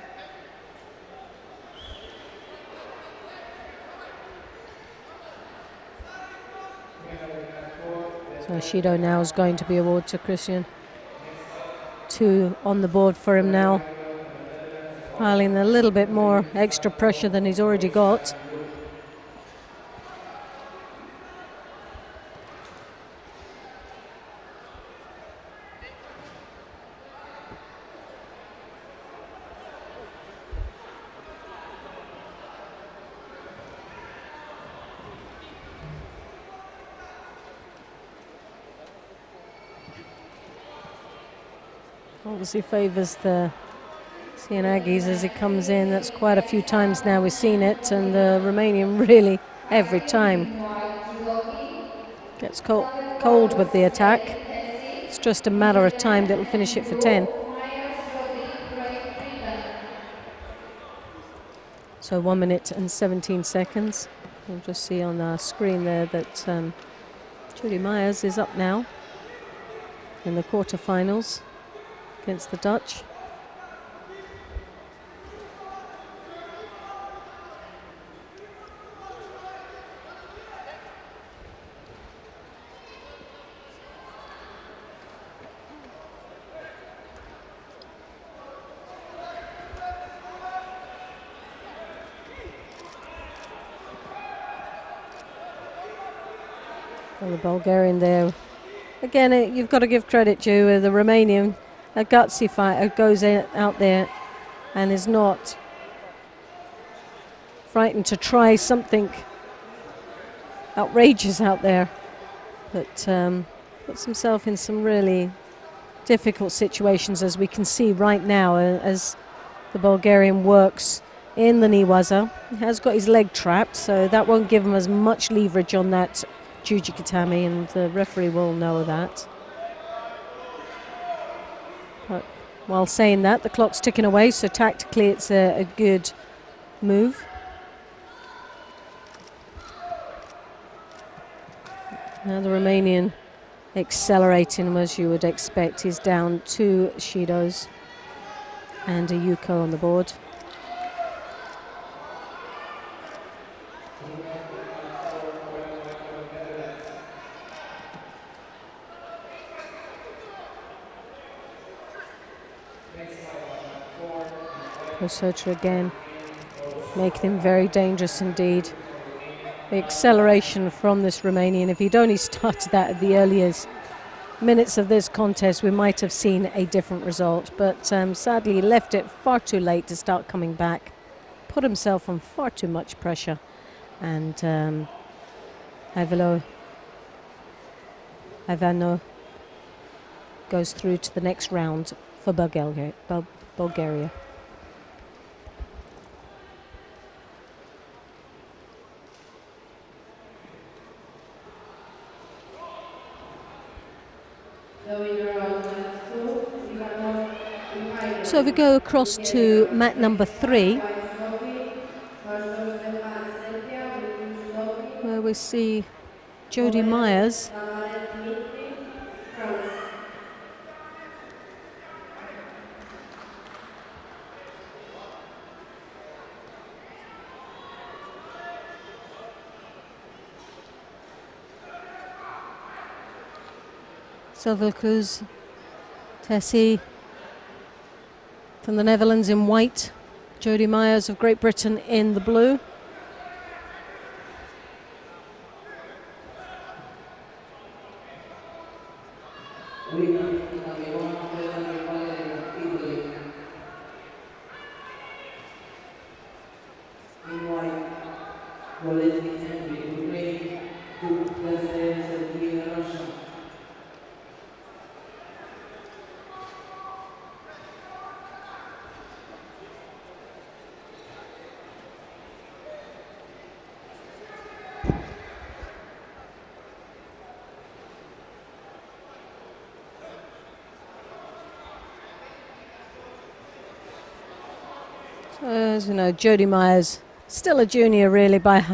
So Shido now is going to be awarded to Christian. 2 on the board for him now. Piling a little bit more extra pressure than he's already got. Obviously favours the Sianagis as he comes in. That's quite a few times now we've seen it, and the Romanian really every time gets cold with the attack. It's just a matter of time that will finish it for 10. So 1 minute and 17 seconds. You'll just see on our screen there that Judy Myers is up now in the quarterfinals against the Dutch. Well, the Bulgarian there. Again, you've got to give credit to the Romanian, a gutsy fighter, goes out there and is not frightened to try something outrageous out there, but puts himself in some really difficult situations, as we can see right now, as the Bulgarian works in the knee waza. He has got his leg trapped, so that won't give him as much leverage on that Jujikatami, and the referee will know that. But while saying that, the clock's ticking away, so tactically it's a good move. Now the Romanian accelerating, as you would expect. He's down 2 Shidos and a Yuko on the board. Kosotra again, making him very dangerous indeed. The acceleration from this Romanian, if he'd only started that at the earliest minutes of this contest, we might have seen a different result. But sadly, he left it far too late to start coming back, put himself on far too much pressure, and Ivano goes through to the next round for Bulgaria. So we go across to mat number 3, where we see Jody Myers. Silverkuz, Tessie from the Netherlands in white, Jody Myers of Great Britain in the blue. As you know, Jody Myers, still a junior really by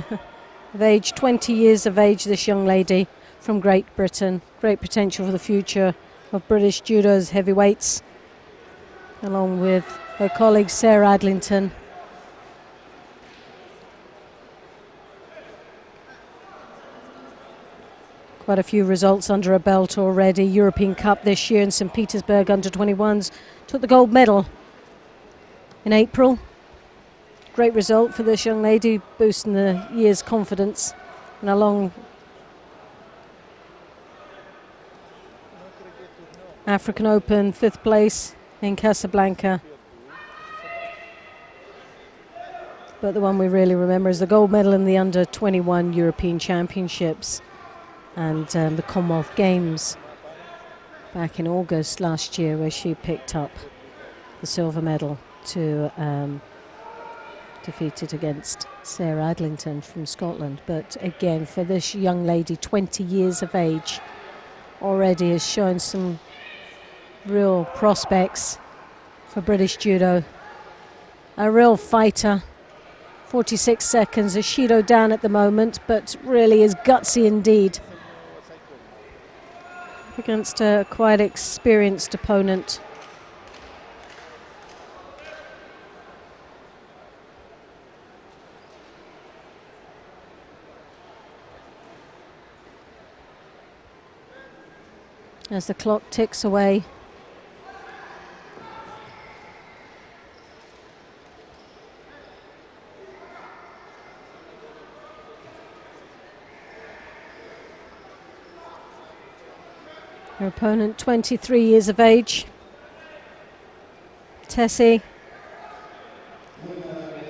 of age, 20 years of age, this young lady from Great Britain. Great potential for the future of British judo's heavyweights, along with her colleague Sarah Adlington. Quite a few results under her belt already. European Cup this year in St. Petersburg, under 21s. Took the gold medal in April. Great result for this young lady, boosting the year's confidence. And along African Open, 5th place in Casablanca. But the one we really remember is the gold medal in the under 21 European Championships and the Commonwealth Games back in August last year, where she picked up the silver medal to defeat it against Sarah Adlington from Scotland. But again, for this young lady, 20 years of age, already has shown some real prospects for British judo. A real fighter, 46 seconds. Ashido down at the moment, but really is gutsy indeed against a quite experienced opponent. As the clock ticks away. Her opponent, 23 years of age. Tessie.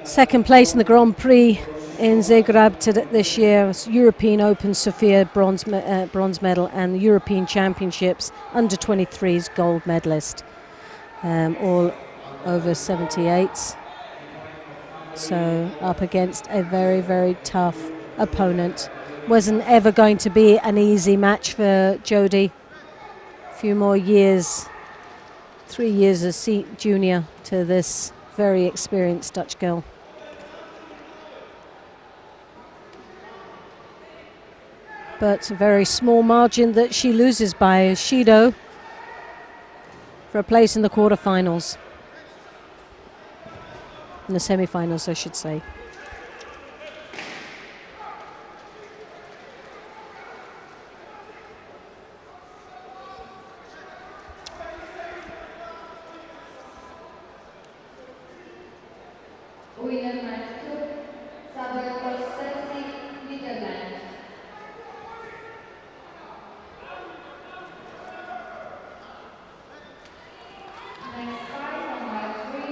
Second place in the Grand Prix in Zagreb this year. It's European Open Sofia bronze medal, and the European Championships under 23s gold medalist. All over 78s. So up against a very, very tough opponent. Wasn't ever going to be an easy match for Jodie. Few more years, 3 years as junior to this very experienced Dutch girl. But a very small margin that she loses by Shido for a place in the quarterfinals. In the semi-finals, I should say. Winner match 2, Sabel Netherlands. Next fight on match 3,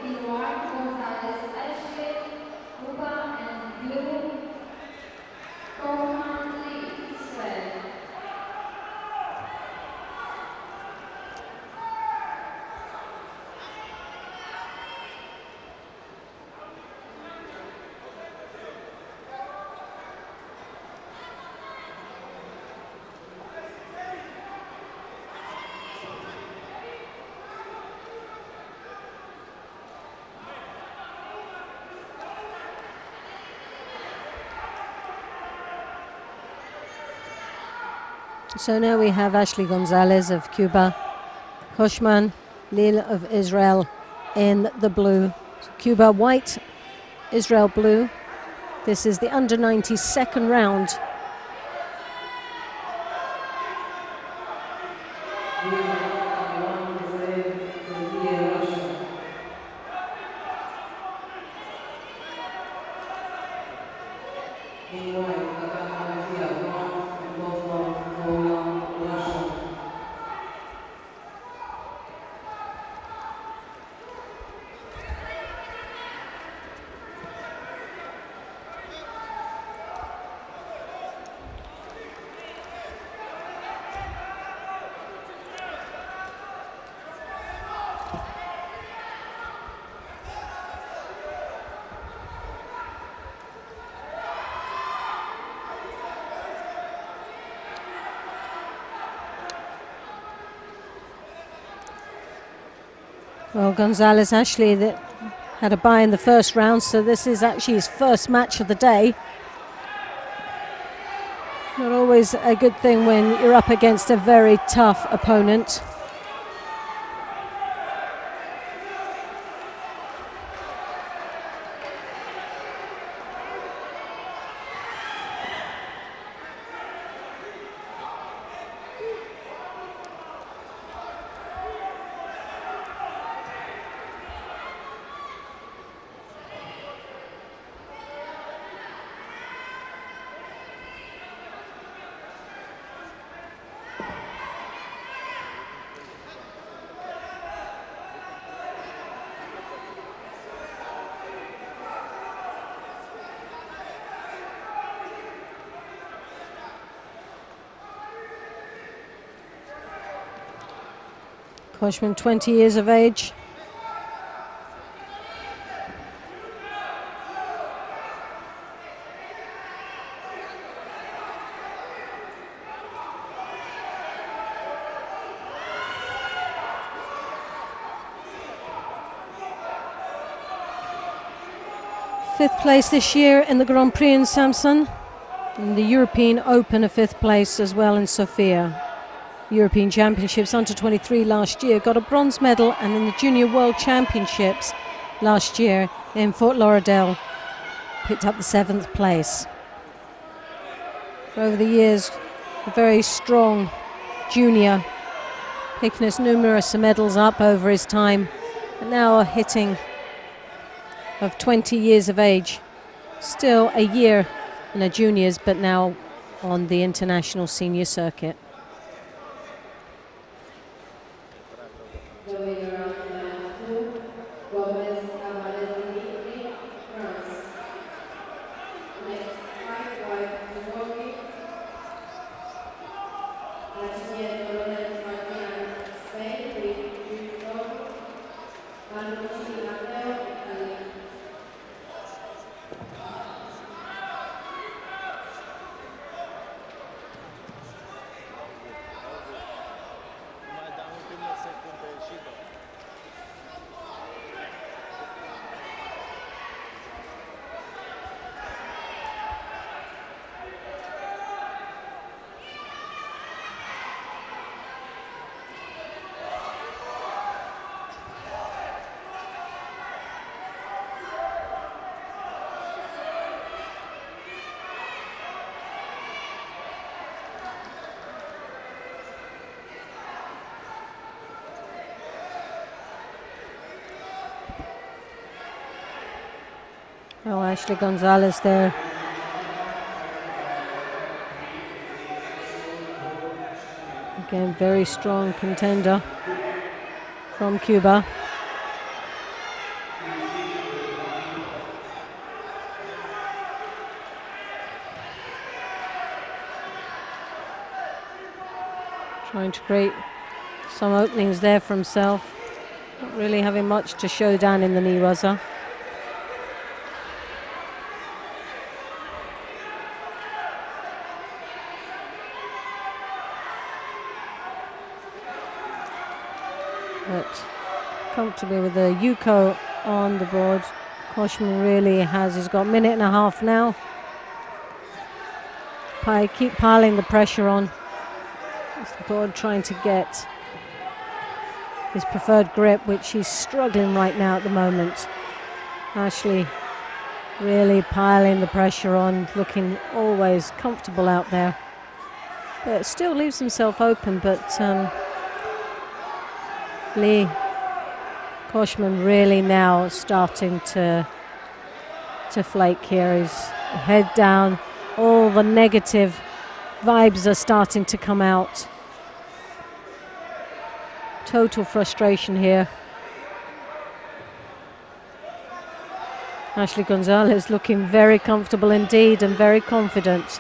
Eduard Gonzalez Ashley, Cuba and Blue, Corman Israel. So now we have Ashley Gonzalez of Cuba, Koshman Lil of Israel in the blue. Cuba white, Israel blue. This is the under 90 second round. Well, Gonzalez Ashley that had a bye in the first round, so this is actually his first match of the day. Not always a good thing when you're up against a very tough opponent. Koshman, 20 years of age. Fifth place this year in the Grand Prix in Samsun. In the European Open, a fifth place as well in Sofia. European Championships under 23 last year, got a bronze medal, and in the Junior World Championships last year in Fort Lauderdale, picked up the 7th place. Over the years, a very strong junior, picking his numerous medals up over his time, and now hitting of 20 years of age. Still a year in the juniors, but now on the international senior circuit. Oh, Ashley Gonzalez there. Again, very strong contender from Cuba. Trying to create some openings there for himself. Not really having much to show down in the Niwaza. But comfortably with the Yuko on the board. Koshman really he's got a minute and a half now. Keep piling the pressure on. It's the board trying to get his preferred grip, which he's struggling right now at the moment. Ashley really piling the pressure on, looking always comfortable out there. But still leaves himself open, but Lee Koshman really now starting to flake here. His head down, all the negative vibes are starting to come out. Total frustration here. Ashley Gonzalez looking very comfortable indeed and very confident.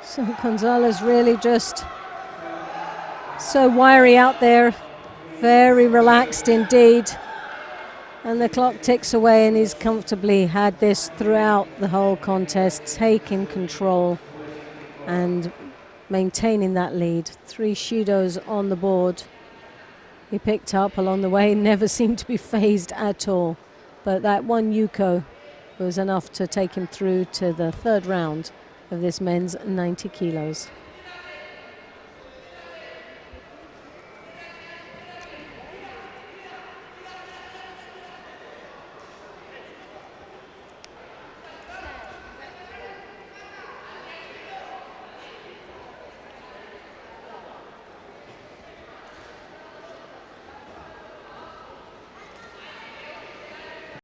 So Gonzalez really just so wiry out there, very relaxed indeed. And the clock ticks away and he's comfortably had this throughout the whole contest, taking control and maintaining that lead. 3 Shidos on the board. He picked up along the way, never seemed to be phased at all. But that one Yuko was enough to take him through to the third round of this men's 90 kilos.